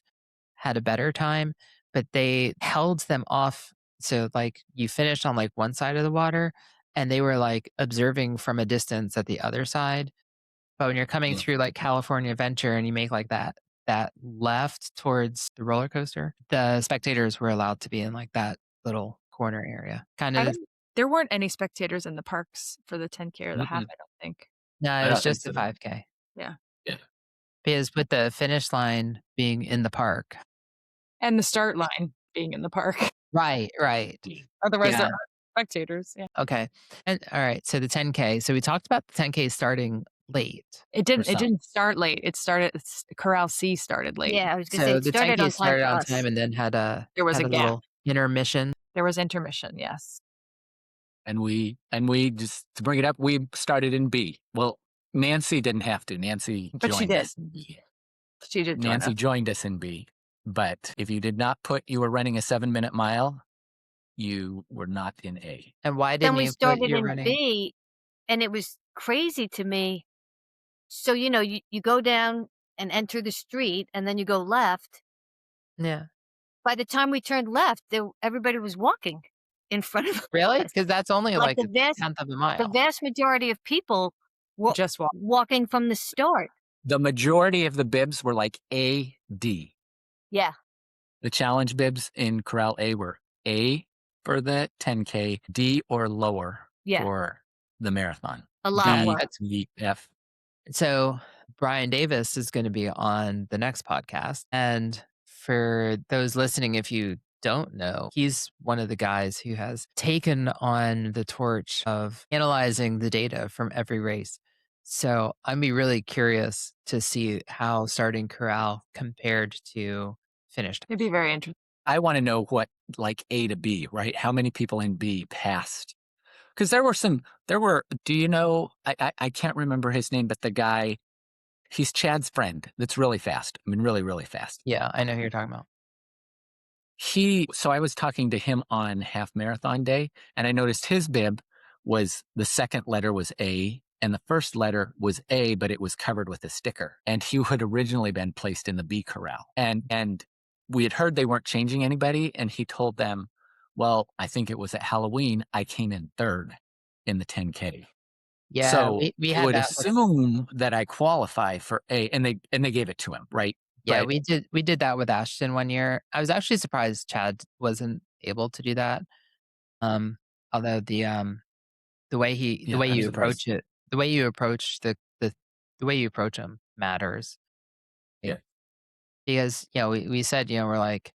had a better time, but they held them off. So like you finished on like one side of the water and they were like observing from a distance at the other side. But when you're coming Yeah. through like California Adventure and you make like that left towards the roller coaster, the spectators were allowed to be in like that little corner area. Kind of There weren't any spectators in the parks for the 10K or the half, Mm-mm. I don't think. no, I it was don't think just the so. 5K. Yeah. Yeah. Because with the finish line being in the park. And the start line being in the park. Right. Otherwise, Yeah. there are spectators. Yeah. Okay. And all right. So the 10K. So we talked about the 10K starting late. It didn't. some. It didn't start late. It started. Corral C started late. Yeah, I was gonna say So it the started 10K on time started for on us. time and then had a There was a gap. little intermission. There was intermission. Yes. And we just to bring it up, we started in B. Well, Nancy didn't have to. Nancy But she joined did. us in B. She did join Nancy us. joined us in B. But if you did not put you were running a 7-minute mile, you were not in A. And why Then didn't we you put started you in running? B, and it was crazy to me. So, you go down and enter the street, and then you go left. Yeah. By the time we turned left, everybody was walking in front of Really? us. Because that's only Like like a tenth of a the mile. vast majority of people were Just walk. walking from the start. The majority of the bibs were like A, D. Yeah. The challenge bibs in Corral A were A for the 10K, D or lower Yeah. for the marathon. A lot B, were. E, F. So Brian Davis is going to be on the next podcast. And for those listening, if you don't know, he's one of the guys who has taken on the torch of analyzing the data from every race. So I'd be really curious to see how starting Corral compared to finished. It'd be very interesting. I want to know what like A to B, right? How many people in B passed? Because there were, do you know, I can't remember his name, but the guy, he's Chad's friend that's really fast. I mean, really, really fast. Yeah, I know who you're talking about. So I was talking to him on half marathon day, and I noticed his bib was the second letter was A and the first letter was A, but it was covered with a sticker. And he had originally been placed in the B corral. And we had heard they weren't changing anybody. And he told them, well, I think it was at Halloween, I came in third in the 10K. Yeah, So we I had would that. assume that I qualify for A, and they gave it to him, right? Yeah, But we did that with Ashton one year. I was actually surprised Chad wasn't able to do that. Although the way yeah, I'm you surprised. approach it, the way you approach the way you approach them matters. Yeah. Because we said we're like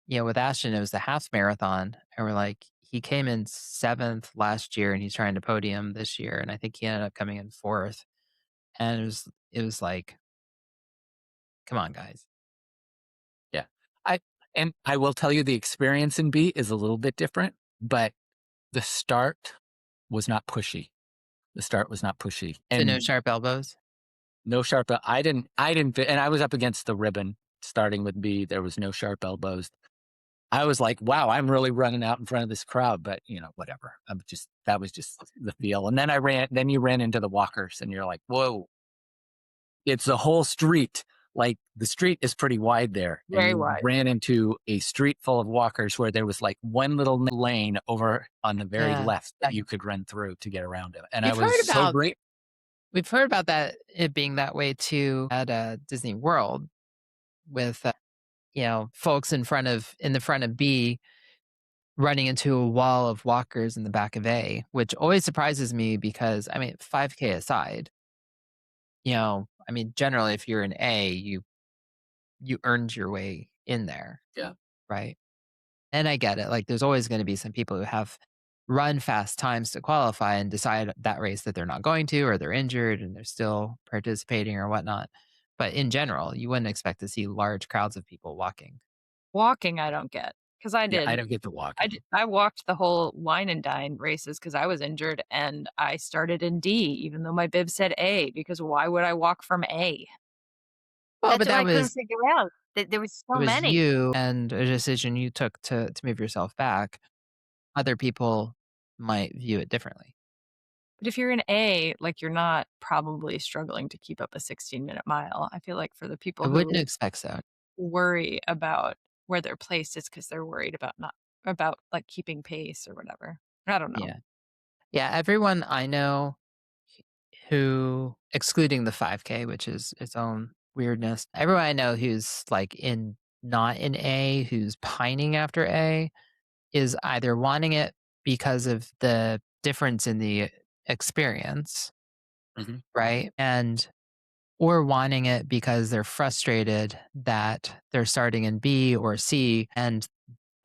with Ashton it was the half marathon and we're like he came in 7th last year and he's trying to podium this year and I think he ended up coming in 4th and it was like come on guys. Yeah. I will tell you the experience in B is a little bit different, but the start was not pushy. The start was not pushy. So And no sharp elbows. no sharp I didn't and I was up against the ribbon starting with B. There was no sharp elbows. I was like, wow, I'm really running out in front of this crowd, but whatever. That was just the feel. And then you ran into the walkers and you're like, whoa, it's the whole street. Like the street is pretty wide there. And Very you wide. ran into a street full of walkers where there was like one little lane over on the very Yeah. left that you could run through to get around it. And We've I was heard so about- great. We've heard about that it being that way too at Disney World with folks in the front of B running into a wall of walkers in the back of A, which always surprises me because 5K aside, generally if you're in A, you earned your way in there. Yeah. Right. And I get it. Like there's always going to be some people who have run fast times to qualify and decide that race that they're not going to, or they're injured and they're still participating or whatnot. But in general, you wouldn't expect to see large crowds of people walking. Walking, I don't get because I did. Yeah, I don't get to walk. I walked the whole wine and dine races because I was injured and I started in D, even though my bib said A, because why would I walk from A? Well, That's but what I that couldn't was figure out. There was so it was many. you and a decision you took to move yourself back. Other people might view it differently. But if you're in A, like you're not probably struggling to keep up a 16-minute mile. I feel like for the people I who wouldn't expect so. worry about where they're placed, it's because they're worried about like keeping pace or whatever. I don't know. Yeah. Yeah, everyone I know who, excluding the 5K, which is its own weirdness, everyone I know who's like not in A, who's pining after A, is either wanting it because of the difference in the experience, Mhm. right? Or wanting it because they're frustrated that they're starting in B or C and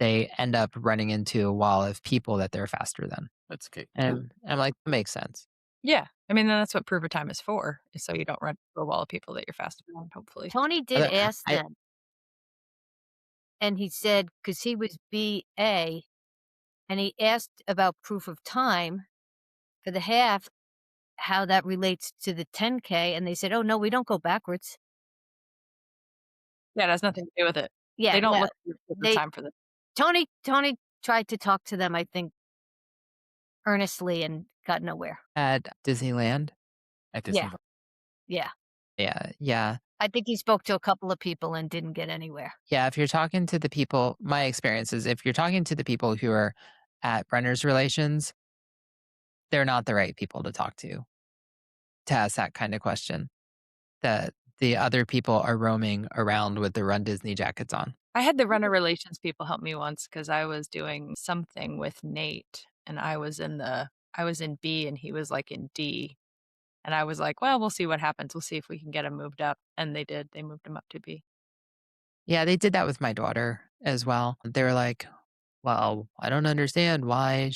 they end up running into a wall of people that they're faster than. That's okay. And I'm like, that makes sense. Yeah. I mean, that's what proof of time is for, is so you don't run into a wall of people that you're faster than, hopefully. Tony did But ask I- them, and he said, because he was BA, and he asked about proof of time for the half, how that relates to the 10K, and they said, oh, no, we don't go backwards. Yeah, it has nothing to do with it. Yeah, They don't no, look like the they time for this. Tony tried to talk to them, I think, earnestly and got nowhere. At Disneyland. at Yeah. Disney. Yeah. Yeah, yeah. I think he spoke to a couple of people and didn't get anywhere. Yeah, if you're talking to the people, my experience is if you're talking to the people who are at runners relations, they're not the right people to talk to ask that kind of question. That the other people are roaming around with the Run Disney jackets on. I had the runner relations people help me once because I was doing something with Nate and I was in B and he was like in D. And I was like, well, we'll see what happens. We'll see if we can get him moved up. And they did. They moved him up to B. Yeah, they did that with my daughter as well. They were like, well, I don't understand why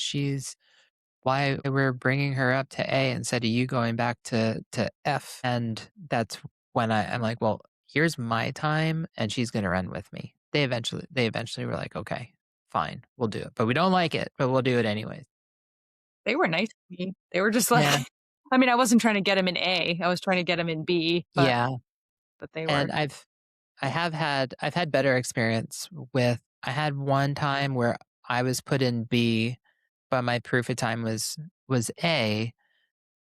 we're bringing her up to A instead of you going back to F. And that's when I'm like, well, here's my time and she's going to run with me. They eventually were like, okay, fine, we'll do it. But we don't like it, but we'll do it anyways. They were nice to me. They were just like, Yeah. I mean, I wasn't trying to get him in A. I was trying to get him in B. But, Yeah. But they were. And I've had better experience with, I had one time where I was put in B, but my proof of time was A.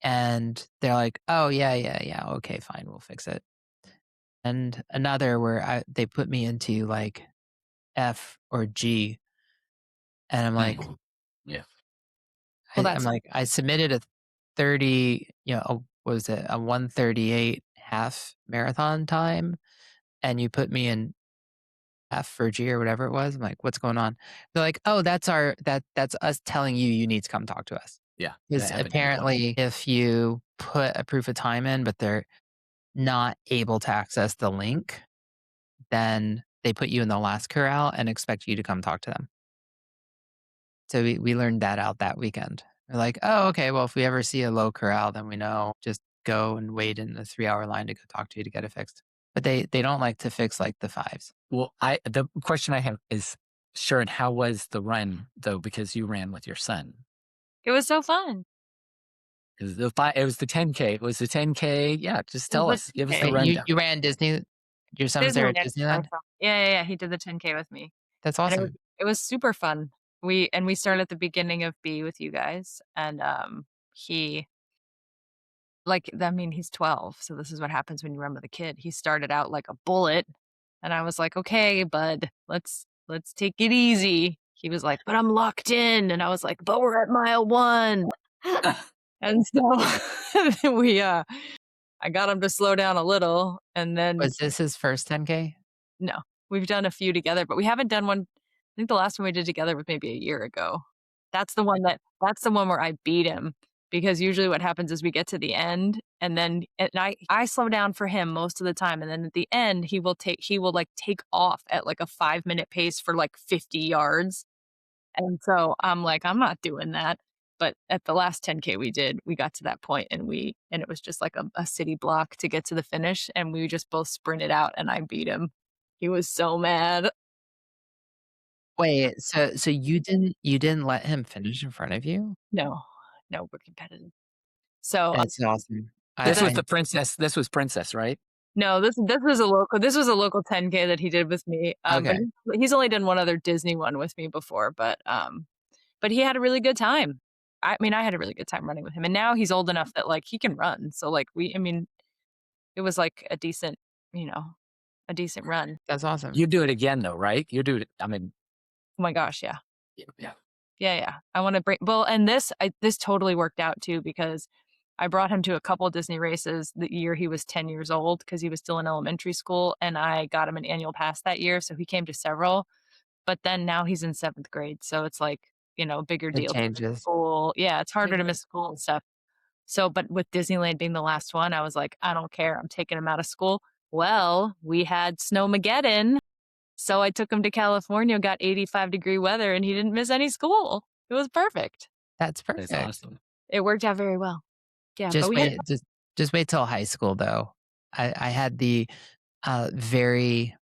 And they're like, oh, yeah. Okay, fine. We'll fix it. And another where they put me into like F or G. And I'm like, Yeah. I'm like, I submitted a 30, what was it? A 1:38 half marathon time. And you put me in F or G or whatever it was. I'm like, what's going on? They're like, oh, that's us telling you need to come talk to us. Yeah. Because apparently if you put a proof of time in, but they're not able to access the link, then they put you in the last corral and expect you to come talk to them. So we learned that out that weekend. We're like, oh, okay, well, if we ever see a low corral, then we know just go and wait in the 3-hour line to go talk to you to get it fixed. But they don't like to fix like the 5s. Well, the question I have is, Sharon, how was the run though? Because you ran with your son. It was so fun. It was the 10K. It was the 10K. Yeah, just tell us. Give us the Wait, rundown. you ran Disney? Your son was there at Disneyland? Yeah. He did the 10K with me. That's awesome. It was super fun. We started at the beginning of B with you guys, and he's 12, so this is what happens when you run with a kid. He started out like a bullet, and I was like, okay, bud, let's take it easy. He was like, but I'm locked in, and I was like, but we're at mile 1, and so I got him to slow down a little, and then Was this his first 10K? No, we've done a few together, but we haven't done one. I think the last one we did together was maybe a year ago. That's the one where I beat him, because usually what happens is we get to the end and I slow down for him most of the time. And then at the end, he will like take off at like a 5-minute pace for like 50 yards. And so I'm like, I'm not doing that. But at the last 10K we got to that point and it was just like a city block to get to the finish. And we just both sprinted out and I beat him. He was so mad. Wait, so you didn't let him finish in front of you? No, we're competitive. So That's awesome. This was the princess. This was Princess, right? No, this was a local 10K that he did with me. Okay. But he's only done one other Disney one with me before, but he had a really good time. I mean, I had a really good time running with him, and now he's old enough that like he can run. So like it was like a decent run. That's awesome. You do it again though, right? You do it. I mean, Oh my gosh, yeah. Yeah. I want to bring and this totally worked out too, because I brought him to a couple Disney races the year he was 10 years old because he was still in elementary school, and I got him an annual pass that year, so he came to several. But then now he's in 7th grade, so it's like, bigger It deal. changes. School. Yeah, it's harder to miss school and stuff. So, but with Disneyland being the last one, I was like, I don't care. I'm taking him out of school. Well, we had Snowmageddon. So I took him to California, got 85-degree weather, and he didn't miss any school. It was perfect. That's perfect. That's awesome. It worked out very well. Yeah, Just but wait, just wait till high school though. I had the it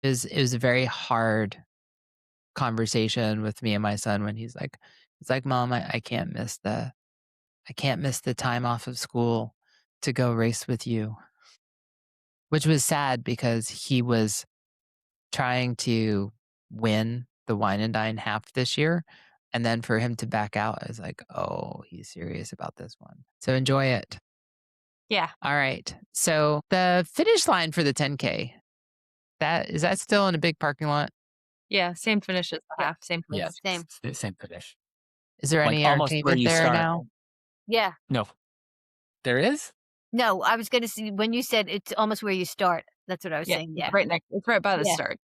was a very hard conversation with me and my son when he's like, Mom, I can't miss the time off of school to go race with you. Which was sad because he was trying to win the Wine and Dine half this year. And then for him to back out, I was like, oh, he's serious about this one. So enjoy it. Yeah. All right. So the finish line for the 10K, is that still in a big parking lot? Yeah. Same finish as the Yeah. half. Same place. Yeah, Same. same finish. Is there Like any almost where entertainment you there start. now? Yeah. No, there is. No, I was going to see when you said it's almost where you start. That's what I was Yeah. saying. Yeah. Right next. It's right by the Yeah. start.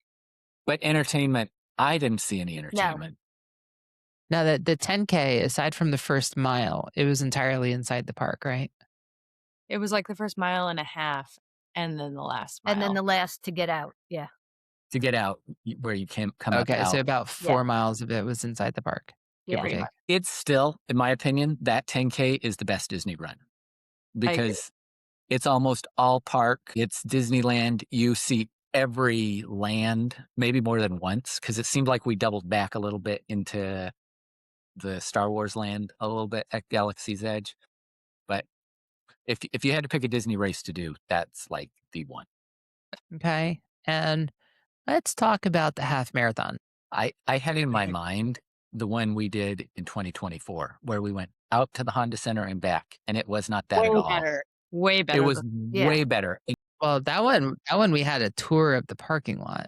But entertainment, I didn't see any entertainment. Now, the 10K, aside from the first mile, it was entirely inside the park, right? It was like the first mile and a half, and then the last mile. And then the last to get out. Yeah. To get out where you come up Okay, so out. about 4 miles of it was inside the park. Yeah. Give or take. It's still, in my opinion, that 10K is the best Disney run because it's almost all park. It's Disneyland. You see every land, maybe more than once, because it seemed like we doubled back a little bit into the Star Wars land a little bit at Galaxy's Edge. But if you had to pick a Disney race to do, that's like the one. Okay. And let's talk about the half marathon. I had in my mind the one we did in 2024, where we went out to the Honda Center and back, and it was not that way at all. better. Way better. It was Yeah. way better. Well, that one we had a tour of the parking lot.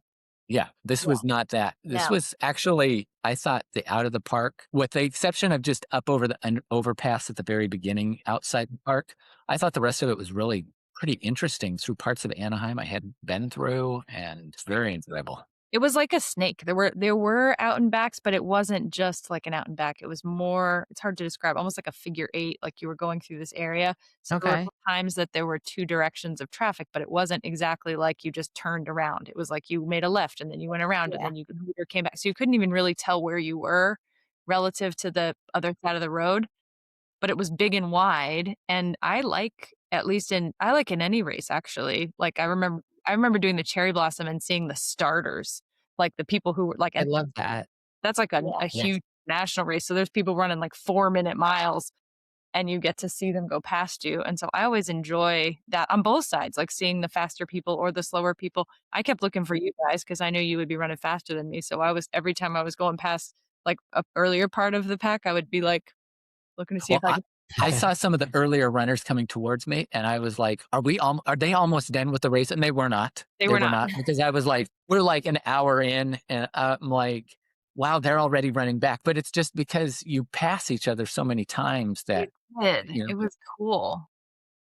Yeah, this was not that. This No. was actually, I thought, the out of the park, with the exception of just up over the overpass at the very beginning outside the park. I thought the rest of it was really pretty interesting through parts of Anaheim I hadn't been through, and it's very enjoyable. It was like a snake. There were out and backs, but it wasn't just like an out and back. It was more, it's hard to describe, almost like a figure eight, like you were going through this area. So there Okay. were times that there were two directions of traffic, but it wasn't exactly like you just turned around. It was like you made a left and then you went around and Yeah. then you came back. So you couldn't even really tell where you were relative to the other side of the road, but it was big and wide. And I like in any race, actually. Like I remember doing the cherry blossom and seeing the starters, like the people who were like, I love that. that's like a huge national race. So there's people running like 4-minute miles and you get to see them go past you. And so I always enjoy that on both sides, like seeing the faster people or the slower people. I kept looking for you guys because I knew you would be running faster than me. So every time I was going past like a earlier part of the pack, I would be like looking to see if I could. I saw some of the earlier runners coming towards me, and I was like, "Are they almost done with the race?" And they were not. They were not. Because I was like, "We're like an hour in," and I'm like, "Wow, they're already running back." But it's just because you pass each other so many times that It was cool.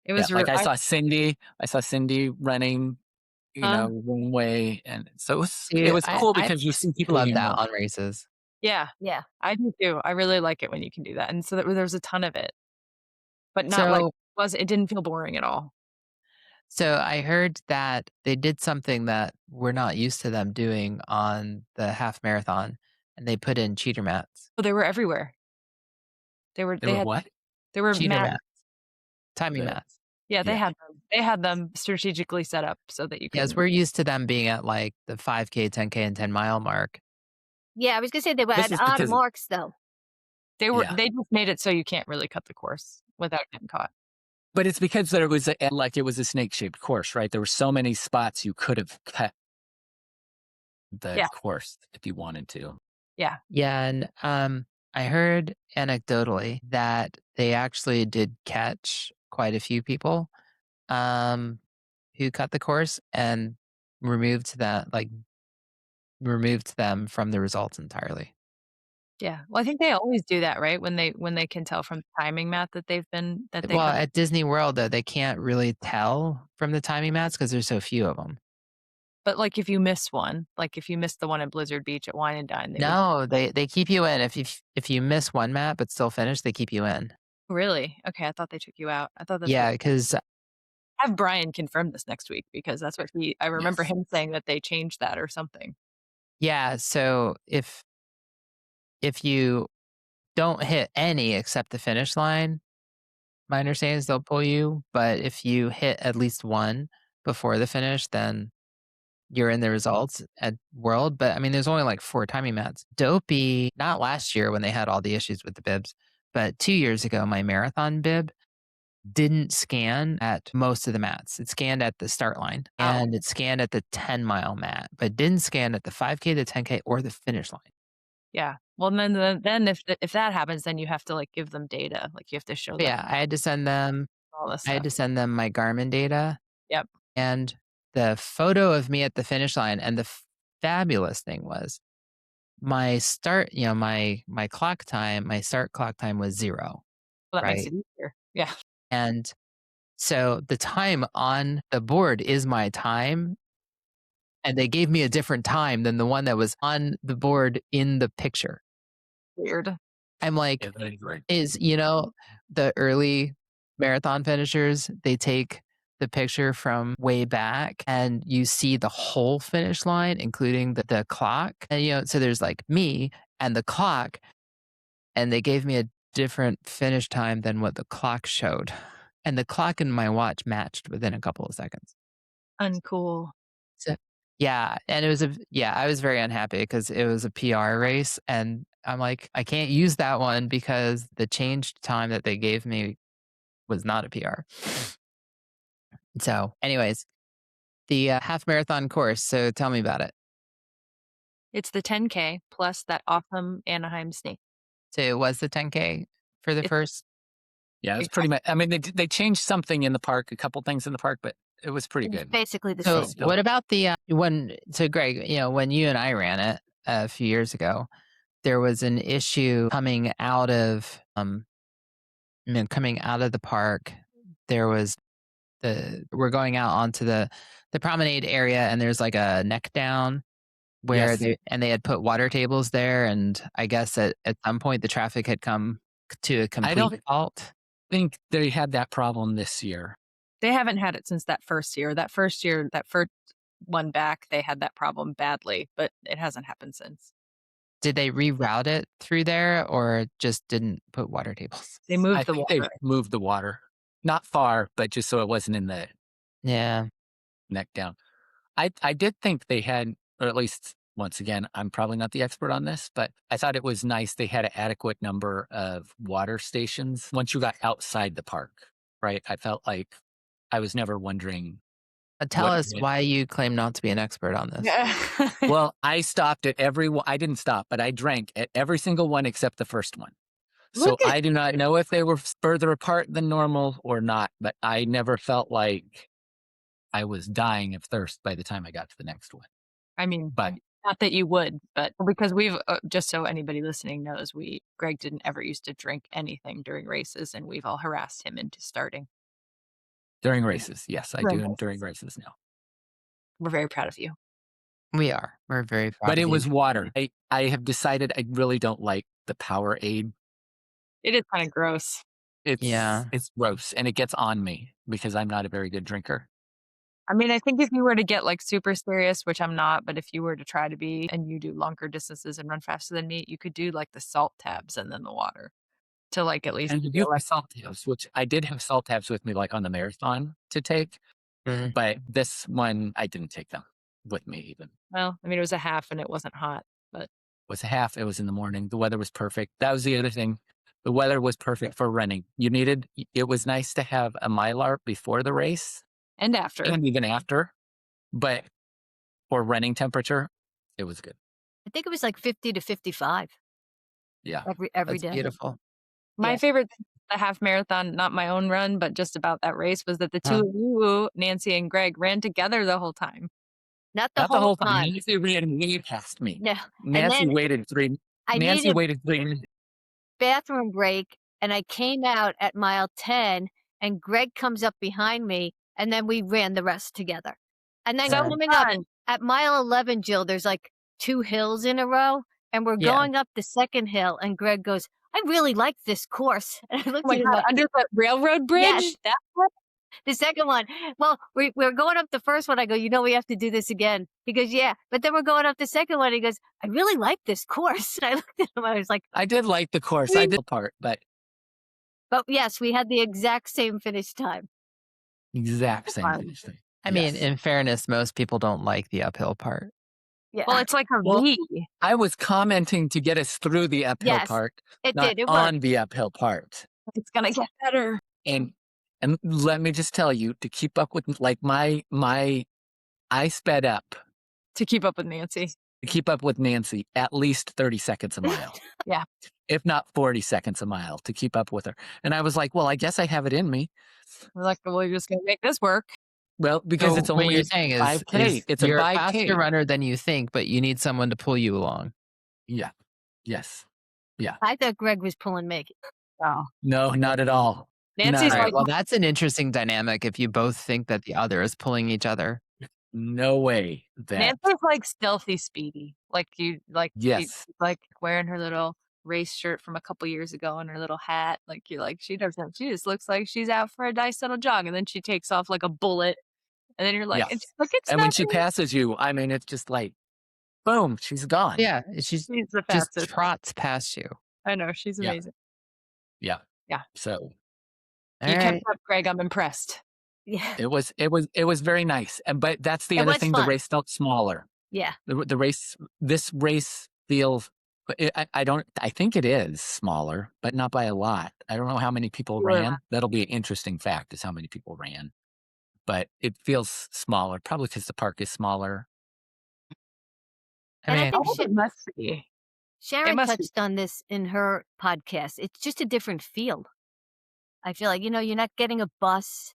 It was like I saw Cindy running, one way, and so it was cool because you see people Love you that know. on races. Yeah, Yeah. I do too. I really like it when you can do that. And so there was a ton of it, but not it didn't feel boring at all. So I heard that they did something that we're not used to them doing on the half marathon, and they put in cheater mats. So they were everywhere. They were what? There were Cheater mats. mats. Timing mats. Yeah, they had them. They had them strategically set up so that you could. Yes, we're used to them being at like the 5K, 10K, and 10-mile mark. Yeah, I was gonna say they were This at is odd because- marks though. They just made it so you can't really cut the course without getting caught. But it's because it was a snake-shaped course, right? There were so many spots you could have cut the course if you wanted to. Yeah. Yeah, and I heard anecdotally that they actually did catch quite a few people who cut the course and removed them from the results entirely. Yeah. Well, I think they always do that, right? When they can tell from the timing mat that they've been that they Well, cut. at Disney World, though, they can't really tell from the timing mats because there's so few of them. But like if you miss one, like if you missed the one at Blizzard Beach at Wine and Dine, they keep you in. If you miss one map but still finish, they keep you in. Really? Okay, I thought they took you out. I thought that's Yeah, because have Brian confirm this next week because that's what I remember him saying that they changed that or something. yeah. So if you don't hit any except the finish line, my understanding is they'll pull you. But if you hit at least one before the finish, then you're in the results at World. But I mean, there's only like 4 timing mats. Dopey, not last year when they had all the issues with the bibs, but 2 years ago, my marathon bib, didn't scan at most of the mats. It scanned at the start line and it scanned at the 10-mile mat, but didn't scan at the 5K, the 10K, or the finish line. Yeah. Well, then if that happens, then you have to like give them data. Like you have to show them Yeah, I had to send them all this I had stuff. to send them my Garmin data. Yep. And the photo of me at the finish line. And the fabulous thing was my start, my clock time, my start clock time was 0. Well, that makes Right. it easier. Yeah. And so the time on the board is my time. And they gave me a different time than the one that was on the board in the picture. Weird. I'm like, Yeah, that is right. the early marathon finishers, they take the picture from way back and you see the whole finish line, including the clock. And, so there's like me and the clock, and they gave me a different finish time than what the clock showed. And the clock and my watch matched within a couple of seconds. Uncool. So, yeah. And I was very unhappy because it was a PR race. And I'm like, I can't use that one because the changed time that they gave me was not a PR. So, anyways, the half marathon course. So tell me about it. It's the 10K plus that awesome Anaheim snake. So it was the 10K for the first. Yeah, it's pretty much. I mean, they changed something in the park, a couple things in the park, but it was pretty good. Basically the So same. what about the so Greg, when you and I ran it a few years ago, there was an issue coming out of the park. There was we're going out onto the promenade area, and there's like a neck down where Yes. they had put water tables there, and I guess at some point the traffic had come to a complete halt. I think they had that problem this year. They haven't had it since that first year. That first one back, they had that problem badly, but it hasn't happened since. Did they reroute it through there or just didn't put water tables? They moved I the think water. they moved the water. Not far, but just so it wasn't in the neck down. I did think they had, or at least once again, I'm probably not the expert on this, but I thought it was nice they had an adequate number of water stations once you got outside the park, right? I felt like I was never wondering. Tell us why you claim not to be an expert on this. Well, I stopped at every one. I didn't stop, but I drank at every single one except the first one. So I do not know if they were further apart than normal or not, but I never felt like I was dying of thirst by the time I got to the next one. I mean, but not that you would, but because we've, just so anybody listening knows, Greg didn't ever used to drink anything during races, and we've all harassed him into starting. During races, yes, I do during races now. We're very proud of you. We are. We're very proud But of it you. was water. I have decided I really don't like the Powerade. It is kind of gross. It's gross, and it gets on me because I'm not a very good drinker. I mean, I think if you were to get like super serious, which I'm not, but if you were to try to be and you do longer distances and run faster than me, you could do like the salt tabs and then the water to like at least. And you do my salt tabs, which I did have salt tabs with me like on the marathon to take. Mm-hmm. But this one, I didn't take them with me even. Well, I mean, it was a half and it wasn't hot, but. It was a half. It was in the morning. The weather was perfect. That was the other thing. The weather was perfect for running. It was nice to have a Mylar before the race. And after. And even after. But for running temperature, it was good. I think it was like 50 to 55. Yeah. Every That's day. beautiful. My favorite thing about the half marathon, not my own run, but just about that race, was that the two of you, Nancy and Greg, ran together the whole time. Not the whole time. Nancy ran way past me. No. Nancy waited 3 Nancy waited 3 minutes. Bathroom break, and I came out at mile 10, and Greg comes up behind me, and then we ran the rest together. And then coming up at mile 11, Jill, there's like 2 hills in a row, and we're going up the second hill, and Greg goes, I really like this course. And I looked at him like, under the railroad bridge? Yes. That's what? The second one. Well, we're going up the first one. I go, we have to do this again. He goes, yeah. But then we're going up the second one. He goes, I really like this course. And I looked at him. I was like, I did like the course. I did the part, but yes, we had the exact same finish time. Exact same finish time. I mean, in fairness, most people don't like the uphill part. Yeah. Well, it's like a V. I was commenting to get us through the uphill part. It not did. It on the uphill part. It's going to get better. And And let me just tell you, to keep up with like I sped up To keep up with Nancy. to keep up with Nancy at least 30 seconds a mile. Yeah. If not 40 seconds a mile to keep up with her. And I was like, well, I guess I have it in me. We're like, well, you're just going to make this work. Well, because So it's what only you're a saying is 5K. It's a you're a 5K. faster runner than you think, but you need someone to pull you along. Yeah. Yes. I thought Greg was pulling me. Oh. No, not at all. Nancy's Not All at right, like, well, that's an interesting dynamic if you both think that the other is pulling each other. No way that. Nancy's like stealthy speedy. Like she's Yes. like wearing her little race shirt from a couple years ago and her little hat. Like you're like, she doesn't, she just looks like she's out for a nice little jog. And then she takes off like a bullet. And then you're like, Yeah. and she's like, it's And when she nothing. passes you, I mean, it's just like, boom, she's gone. Yeah, she's She's the just fastest. trots past you. I know, she's Yeah. amazing. Yeah. Yeah. So All You right. kept up, Greg. I'm impressed. Yeah. it was very nice. And but that's the It other was thing. fun. The race felt smaller. Yeah. This race feels. I think it is smaller, but not by a lot. I don't know how many people You were ran. That'll be an interesting fact, is how many people ran. But it feels smaller, probably because the park is smaller. I And I mean, think Oh, it must be. Sharon must be. touched on this in her podcast. It's just a different feel. I feel like, you're not getting a bus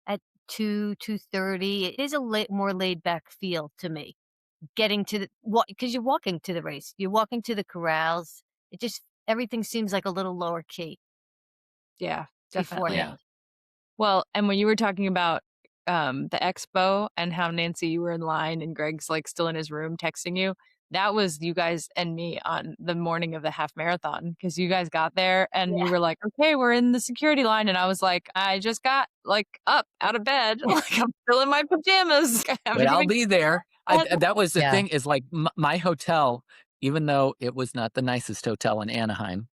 at 2:30. It is a more laid back feel to me. Getting to because you're walking to the race, you're walking to the corrals. It just, everything seems like a little lower key Yeah, definitely. beforehand. Well, and when you were talking about the expo and how Nancy, you were in line and Greg's like still in his room texting you, that was you guys and me on the morning of the half marathon, because you guys got there and you Yeah. were like, okay, we're in the security line. And I was like, I just got like up out of bed. Like I'm still in my pajamas. I haven't But I'll even- be there. That was the Yeah. thing, is like my hotel, even though it was not the nicest hotel in Anaheim,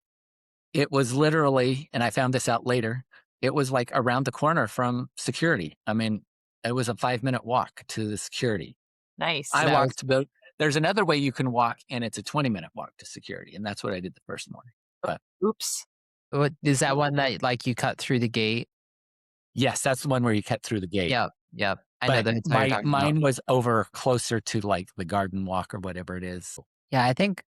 it was literally, and I found this out later, it was like around the corner from security. I mean, it was a 5-minute walk to the security. Nice. I That walked about, there's another way you can walk, and it's a 20-minute walk to security. And that's what I did the first morning. Oops. what is that one that like you cut through the gate? Yes, that's the one where you cut through the gate. Yep. I know But the hotel you're talking about. mine was over closer to like the garden walk or whatever it is. Yeah, I think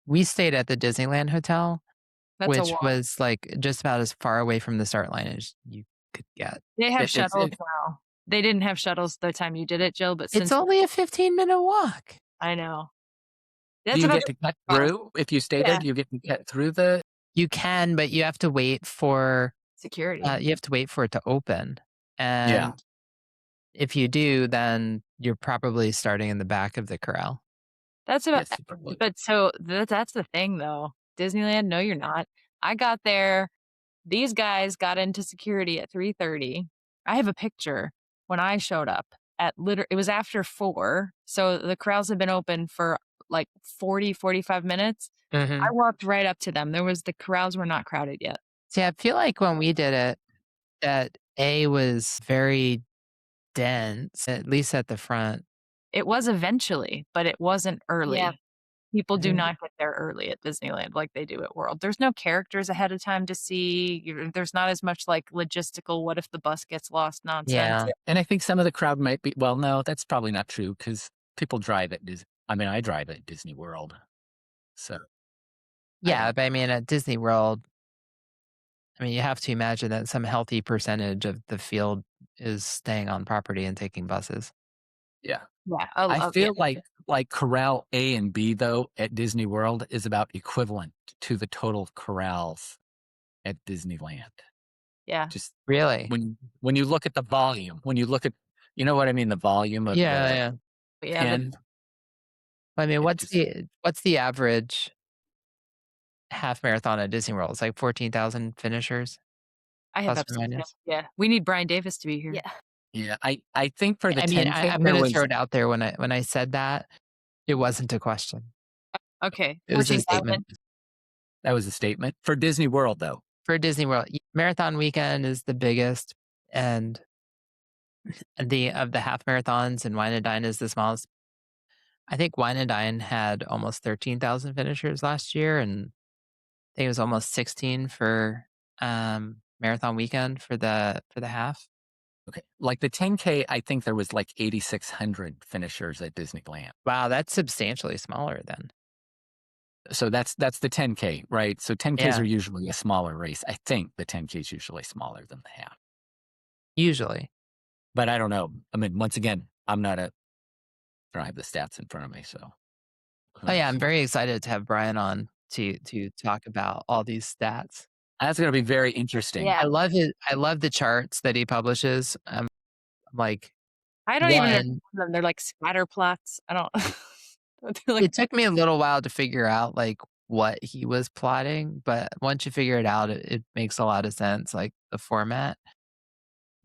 we stayed at the Disneyland hotel, That's a which walk. was like just about as far away from the start line as you could get. They have it's- shuttles now. They didn't have shuttles the time you did it, Jill, but since It's only a 15-minute walk. I know. Do That's you about get to cut through? If you stay there, Yeah. do you get to cut through the? You can, but you have to wait for security. you have to wait for it to open. And if you do, then you're probably starting in the back of the corral. That's about Yes, probably. But so that's the thing though. Disneyland, no, you're not. I got there. These guys got into security at 3:30. I have a picture when I showed up at it was after 4. So the corrals had been open for like 45 minutes. I walked right up to them. The corrals were not crowded yet. See, I feel like when we did it, that A was very dense, at least at the front. It was eventually, but it wasn't early. Yeah. People do Mhm. not get there early at Disneyland like they do at World. There's no characters ahead of time to see. There's not as much like logistical, what if the bus gets lost nonsense. Yeah. And I think some of the crowd might be. Well, no, that's probably not true, because people drive at Disney. I mean, I drive at Disney World, so Yeah, but I mean, at Disney World, I mean, you have to imagine that some healthy percentage of the field is staying on property and taking buses. Yeah. I feel like Corral A and B though at Disney World is about equivalent to the total corrals at Disneyland. Yeah. Just Really? when you look at the volume, when you look at, you know what I mean, the volume of Yeah. the Yeah. pen. I mean, It what's the average half marathon at Disney World? It's like 14,000 finishers. I have plus or absolutely minus. Yeah. We need Brian Davis to be here. Yeah. Yeah, I think for the I mean, 10K I'm there going to was throw it out there when I said that, it wasn't a question. Okay. It was a 14,000. statement. that was a statement for Disney World though. For Disney World, marathon weekend is the biggest, and of the half marathons, and Wine and Dine is the smallest. I think Wine and Dine had almost 13,000 finishers last year, and I think it was almost 16 for marathon weekend for the half. Okay. Like the 10K, I think there was like 8,600 finishers at Disneyland. Wow, that's substantially smaller then. So that's the 10K, right? So 10Ks Yeah, are usually a smaller race. I think the 10K is usually smaller than the half, usually. but I don't know. I mean, once again, I'm not a, I don't have the stats in front of me, so who Oh yeah, knows? I'm very excited to have Brian on to talk about all these stats. That's going to be very interesting. Yeah. I love the charts that he publishes. Like I don't even understand one, them. They're like scatter plots. I don't. They're like it took me a little while to figure out like what he was plotting, but once you figure it out, it makes a lot of sense, like the format.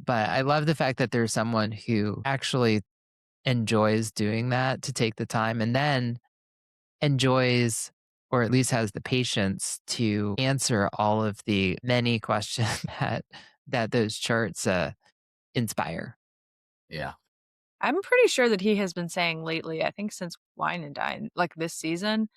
But I love the fact that there's someone who actually enjoys doing that to take the time and then enjoys or at least has the patience to answer all of the many questions that those charts inspire. Yeah. I'm pretty sure that he has been saying lately, I think since Wine and Dine, like this season,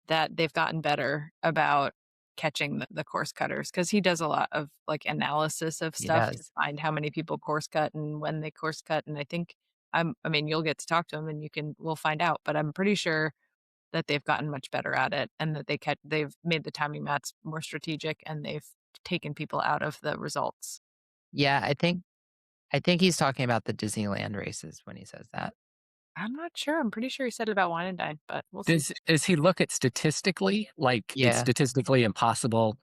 that they've gotten better about catching the course cutters because he does a lot of like analysis of He stuff to does. find how many people course cut and when they course cut. And I think I mean, you'll get to talk to him and we'll find out, but I'm pretty sure that they've gotten much better at it and that they've made the timing mats more strategic and they've taken people out of the results. Yeah, I think he's talking about the Disneyland races when he says that. I'm not sure. I'm pretty sure he said it about Wine and Dine, but we'll see. Does he look at statistically, like it's Yeah. statistically impossible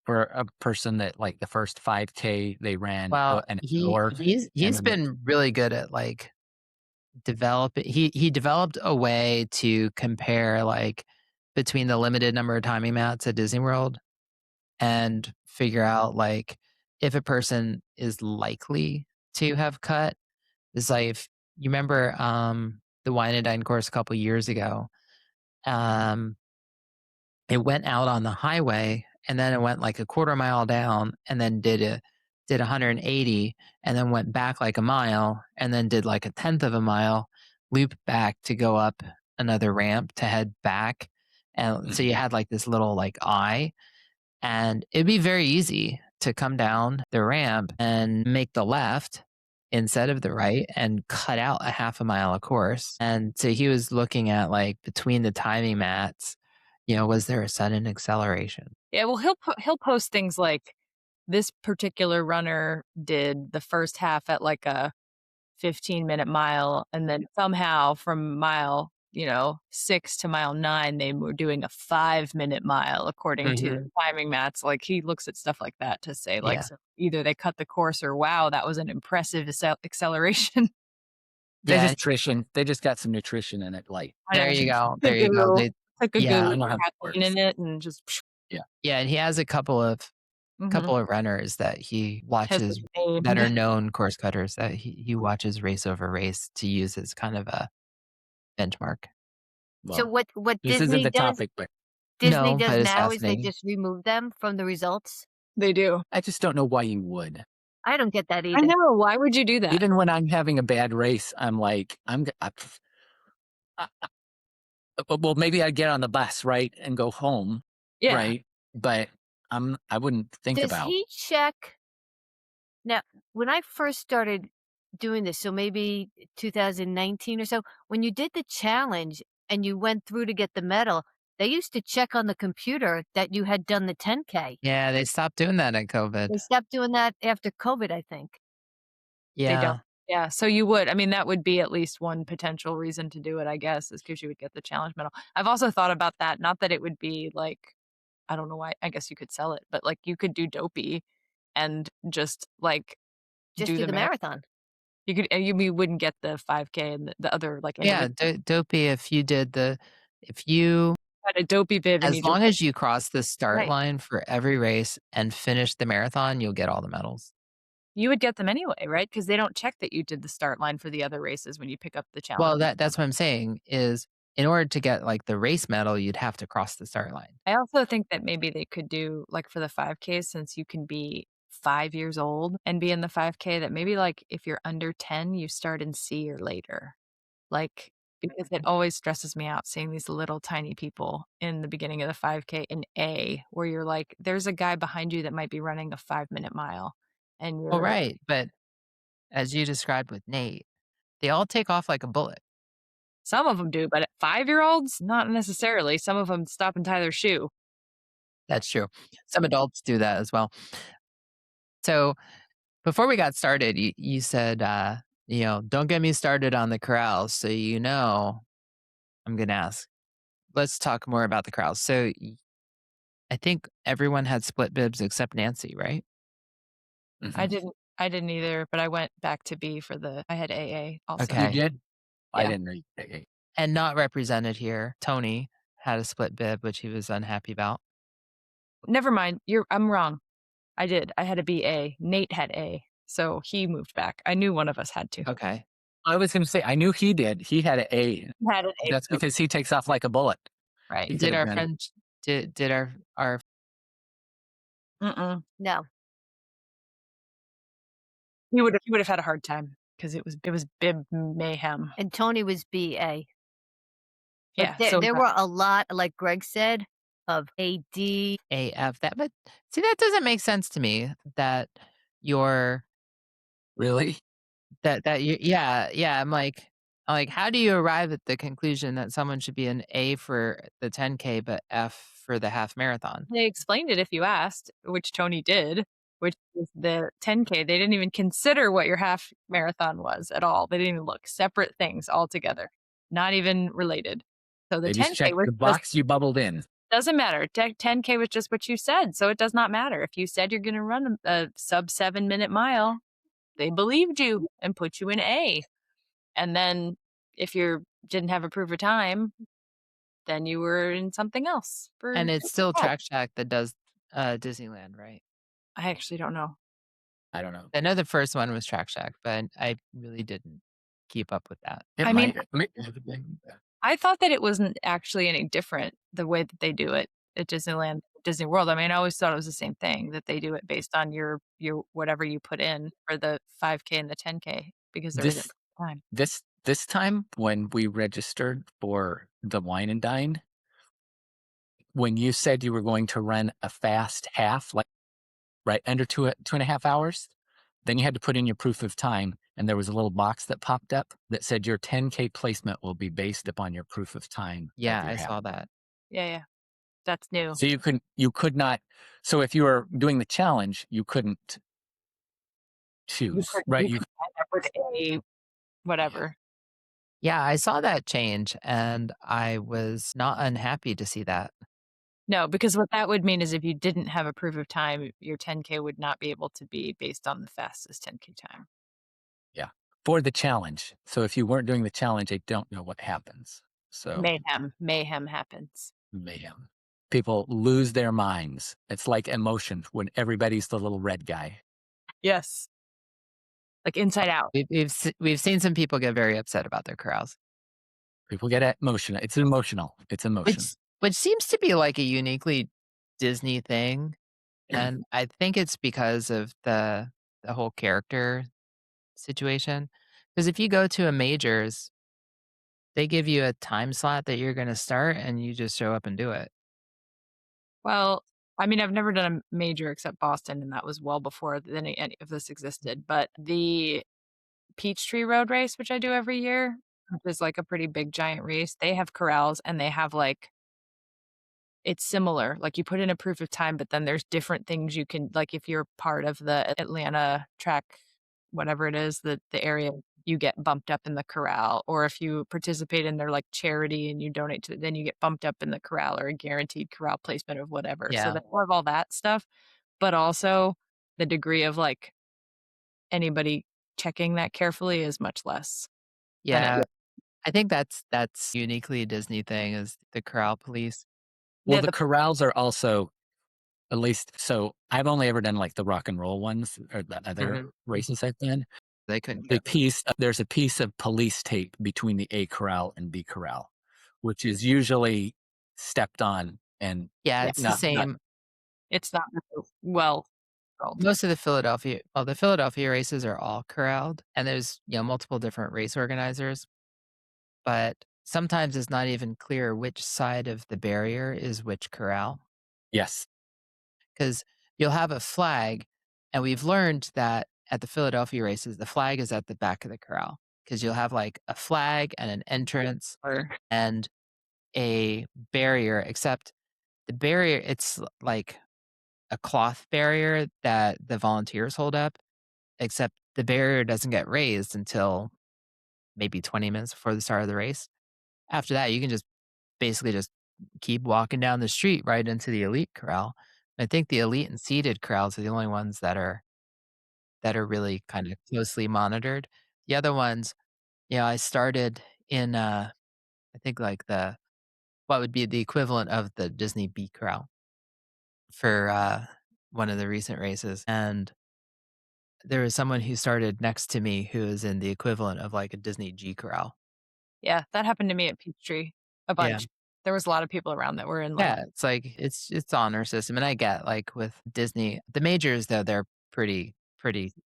for a person that like the first 5K they ran Well, an he hour he's and he's then the, been really good at like developing he developed a way to compare like between the limited number of timing mats at Disney World and figure out like if a person is likely to have cut. It's like if you remember the Wine and Dine course a couple years ago, um it went out on the highway and then it went like a quarter mile down and then did 180 and then went back like a mile and then did like a tenth of a mile, looped back to go up another ramp to head back. And so you Mhm. had like this little like eye, and it'd be very easy to come down the ramp and make the left instead of the right and cut out a half a mile of course. And so he was looking at like between the timing mats, was there a sudden acceleration? Yeah, well, he'll post things like this particular runner did the first half at like a 15-minute mile, and then somehow from mile 6 to mile 9 they were doing a 5-minute mile according to Hmm. the timing mats. Like he looks at stuff like that to say like, Yeah. so either they cut the course or wow, that was an impressive acceleration. they Yeah. just nutrition. They just got some nutrition in it, like I There know. you go. A There you go. goo, like a goo Yeah. I with know how it caffeine works. in it and just Yeah. Yeah. And he has a mhm, couple of runners that he has watches been that are named. known course cutters that he watches race over race to use as kind of a benchmark. So Well, what this isn't the Disney topic, but Disney No, does but it's now is they fascinating. just remove them from the results. They do. I just don't know why you would. I don't get that I either. know. Why would you do that? Even when I'm having a bad race, I'm like, well, maybe I'd get on the bus, right, and go home, Yeah. right? But I wouldn't think Does about. he check now? When I first started doing this, so maybe 2019 or so, when you did the challenge and you went through to get the medal, they used to check on the computer that you had done the 10K. Yeah, they stopped doing that at They COVID. stopped doing that after COVID, I think. They don't. Yeah. Yeah, so you would. I mean, that would be at least one potential reason to do it, I guess, is because you would get the challenge medal. I've also thought about that. Not that it would be like, I don't know why. I guess you could sell it, but like you could do dopey and just like Just do do the the marathon. marathon. You could, and you wouldn't get the 5K and the other like Yeah, individual. dopey if you Had a dopey bib and as you just long as you cross the start right. line for every race and finish the marathon, you'll get all the medals. You would get them anyway, right? Because they don't check that you did the start line for the other races when you pick up the challenge. Well, that's what I'm saying is in order to get like the race medal, you'd have to cross the start line. I also think that maybe they could do like for the 5K, since you can be 5 years old and be in the 5K, that maybe like if you're under 10, you start in C or later. Like because it always stresses me out seeing these little tiny people in the beginning of the 5K in A, where you're like, there's a guy behind you that might be running a 5-minute mile. And Well, you're right. But as you described with Nate, they all take off like a bullet. some of them do, but at 5-year-olds, not necessarily. Some of them stop and tie their shoe. That's true. Some adults do that as well. So before we got started, you said, don't get me started on the corrals. So, I'm going to ask, let's talk more about the corrals. So I think everyone had split bibs except Nancy, right? Mhm. I didn't either, but I went back to B I had AA also. You Okay. did? I Yeah. didn't know you did AA. And not represented here, Tony had a split bib, which he was unhappy about. Never mind. I'm wrong. I did. I had a BA. Nate had A. So he moved back. I knew one of us had to. Okay. I was going to say, I knew he did. He had an A. Had an A. That's because he takes off like a bullet. Right. He could Did have our been. friend, did our Mm-mm. No. He would have had a hard time because it was bib mayhem. And Tony was BA. But Yeah. there, So there were a lot, like Greg said, of AD. AF but see, that doesn't make sense to me that you're Really? that you yeah I'm like how do you arrive at the conclusion that someone should be an A for the 10K but F for the half marathon? they explained it if you asked, which Tony did, which is the 10K. They didn't even consider what your half marathon was at all. They didn't even look. Separate things altogether, not even related. So the They just 10K checked was the just, box you bubbled in. doesn't matter. 10K was just what you said. So it does not matter. If you said you're going to run a sub 7-minute mile, they believed you and put you in A. And then if you didn't have a proof of time, then you were in something else. And it's still Oh, Track Shack that does Disneyland, right? I actually don't know. I don't know. I know the first one was Track Shack, but I really didn't keep up with that. It I mean, might. I thought that it wasn't actually any different the way that they do it at Disneyland, Disney World. I mean, I always thought it was the same thing, that they do it based on your whatever you put in for the 5K and the 10K because there isn't This time. this time when we registered for the wine and dine, when you said you were going to run a fast half, like right under 2.5 hours, then you had to put in your proof of time, and there was a little box that popped up that said your 10K placement will be based upon your proof of time. Yeah, of your I half. saw that. Yeah. That's new. So you could not. So if you were doing the challenge, you couldn't choose, right? You could end up with a whatever. Yeah, I saw that change and I was not unhappy to see that. No, because what that would mean is if you didn't have a proof of time, your 10K would not be able to be based on the fastest 10K time. Yeah, for the challenge. So if you weren't doing the challenge, I don't know what happens. So Mayhem happens. mayhem. People lose their minds. It's like emotion when everybody's the little red guy. Yes. Like Inside Out. We've seen some people get very upset about their corrals, People get emotional. It's emotional. It's emotion. which seems to be like a uniquely Disney thing. And I think it's because of the whole character situation. Because if you go to a majors, they give you a time slot that you're going to start and you just show up and do it. Well, I mean, I've never done a major except Boston, and that was well before any of this existed. But the Peachtree Road Race, which I do every year, which is like a pretty big giant race, they have corrals and they have like, it's similar. Like you put in a proof of time, but then there's different things you can, like if you're part of the Atlanta track, whatever it is, the area, you get bumped up in the corral. Or if you participate in their like charity and you donate to it, then you get bumped up in the corral or a guaranteed corral placement of whatever. Yeah. So they have all that stuff, but also the degree of like anybody checking that carefully is much less. Yeah. I think that's uniquely a Disney thing is the corral police. Well, Yeah, the corrals are also, at least, so I've only ever done like the rock and roll ones or the other races I've done. They couldn't. There's a piece of police tape between the A corral and B corral, which is usually stepped on and Yeah, it's the same. it's not well. Most of the Philadelphia races are all corralled, and there's multiple different race organizers. But sometimes it's not even clear which side of the barrier is which corral. Yes. Because you'll have a flag, and we've learned that at the Philadelphia races, the flag is at the back of the corral because you'll have like a flag and an entrance Or and a barrier, except the barrier, like a cloth barrier that the volunteers hold up, except the barrier doesn't get raised until maybe 20 minutes before the start of the race. After that, you can just basically just keep walking down the street right into the elite corral. I think the elite and seeded corrals are the only ones that are really kind of closely monitored. The other ones, I started in I think like the what would be the equivalent of the Disney B corral for one of the recent races. And there was someone who started next to me who is in the equivalent of like a Disney G corral. yeah, that happened to me at Peachtree a Yeah. bunch. There was a lot of people around that were in like Yeah, it's like it's honor system, and I get like with Disney, the majors though they're pretty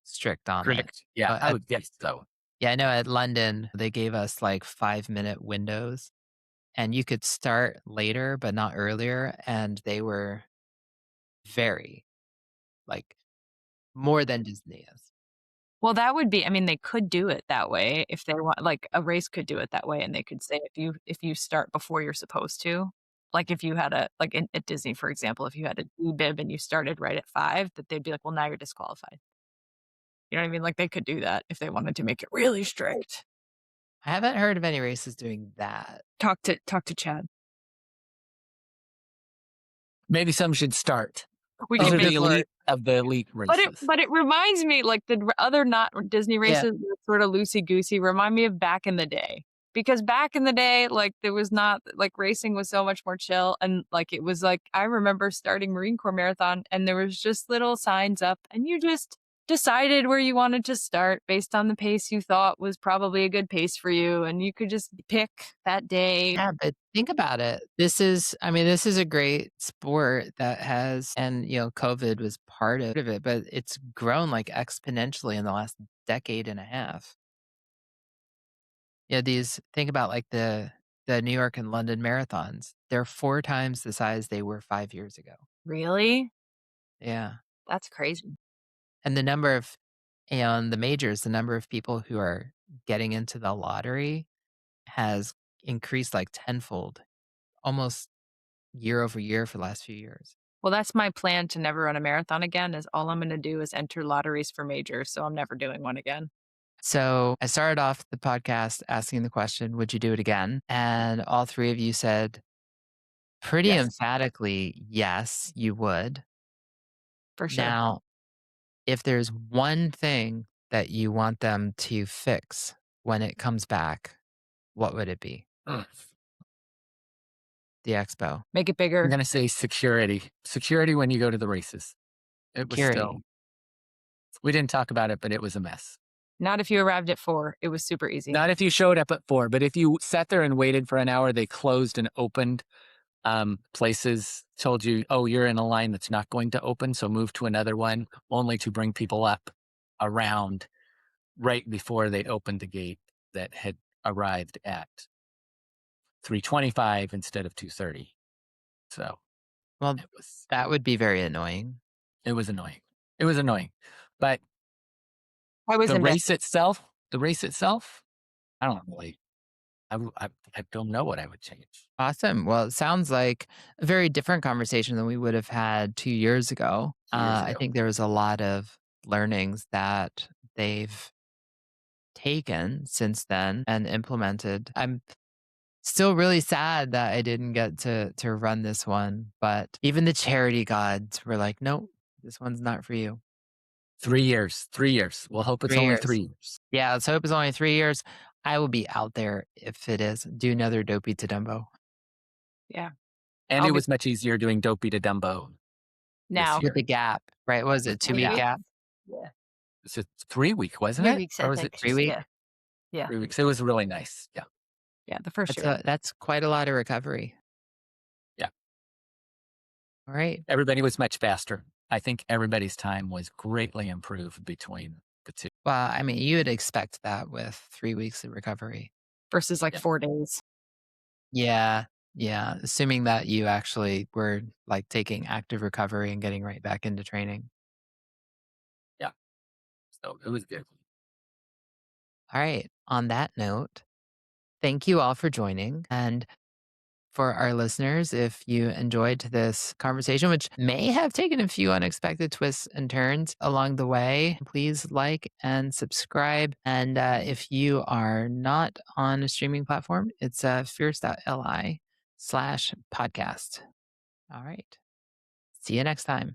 strict on it. Correct. Yeah, I would guess so. Yeah, I know at London they gave us like 5-minute windows, and you could start later but not earlier, and they were very like more than Disney is. well, that would be I mean, they could do it that way if they want like, a race could do it that way, and they could say if you start before you're supposed to, like, if you had a like, in at Disney, for example, if you had a D-bib and you started right at 5, that they'd be like, "Well, now you're disqualified." You know what I mean? Like, they could do that if they wanted to make it really strict. I haven't heard of any races doing that. Talk to Chad. Maybe some should start. We Those could are make the elite of the elite races. But it reminds me, like, the other not Disney races that are sort of loosey-goosey remind me of back in the day. Because back in the day, like, there was not like, racing was so much more chill, and, like, it was like I remember starting Marine Corps Marathon, and there was just little signs up, and you just decided where you wanted to start based on the pace you thought was probably a good pace for you, and you could just pick that day. Yeah, but think about it. This is a great sport that has, and COVID was part of it, but it's grown like exponentially in the last decade and a half. Yeah, think about like the New York and London marathons. They're 4 times the size they were 5 years ago. Really? Yeah. That's crazy. And the number of and the majors, the number of people who are getting into the lottery has increased like tenfold, almost year over year for the last few years. Well, that's my plan to never run a marathon again is all I'm gonna do is enter lotteries for majors, so I'm never doing one again. So I started off the podcast asking the question, would you do it again? And all 3 of you said pretty Yes. emphatically, yes, you would. For sure. Now, if there's one thing that you want them to fix when it comes back, what would it be? Mm. The expo. Make it I'm bigger. going to say security. Security when you go to the races. It was Security. still, we didn't talk about it, but it was a mess. Not if you arrived at 4. It was super easy. Not if you showed up at 4, but if you sat there and waited for an hour, they closed and opened places, told you, oh, you're in a line that's not going to open, so move to another one, only to bring people up around right before they opened the gate that had arrived at 3:25 instead of 2:30. So Well, it was that would be very annoying. it was annoying. It was annoying. But I was the in that. race itself, I don't really, I don't know what I would change. Awesome. Well, it sounds like a very different conversation than we would have had 2 years ago. I think there was a lot of learnings that they've taken since then and implemented. I'm still really sad that I didn't get to run this one, but even the charity gods were like, "Nope, this one's not for you." 3 years. 3 years. We'll hope it's 3 only years. 3 years. Yeah, let's hope it's only 3 years. I will be out there if it is. Do another Dopey to Dumbo. Yeah. And I'll it be- was much easier doing Dopey to Dumbo. Now. year. With the gap, right? What was it 2-week Yeah. gap? Yeah. It's a 3 week, wasn't 3 it? weeks, Or I was think. it 3 week? Yeah. Yeah. 3 weeks? It was really nice. Yeah. Yeah, the first year. That's quite a lot of recovery. Yeah. All right. Everybody was much faster. I think everybody's time was greatly improved between the two. Well, I mean, you would expect that with 3 weeks of recovery. Versus like Yeah. 4 days. Yeah. Yeah. Assuming that you actually were like taking active recovery and getting right back into training. Yeah. So it was good. All right. On that note, thank you all for joining. And for our listeners, if you enjoyed this conversation, which may have taken a few unexpected twists and turns along the way, please like and subscribe. And if you are not on a streaming platform, it's fierce.li/podcast. All right. See you next time.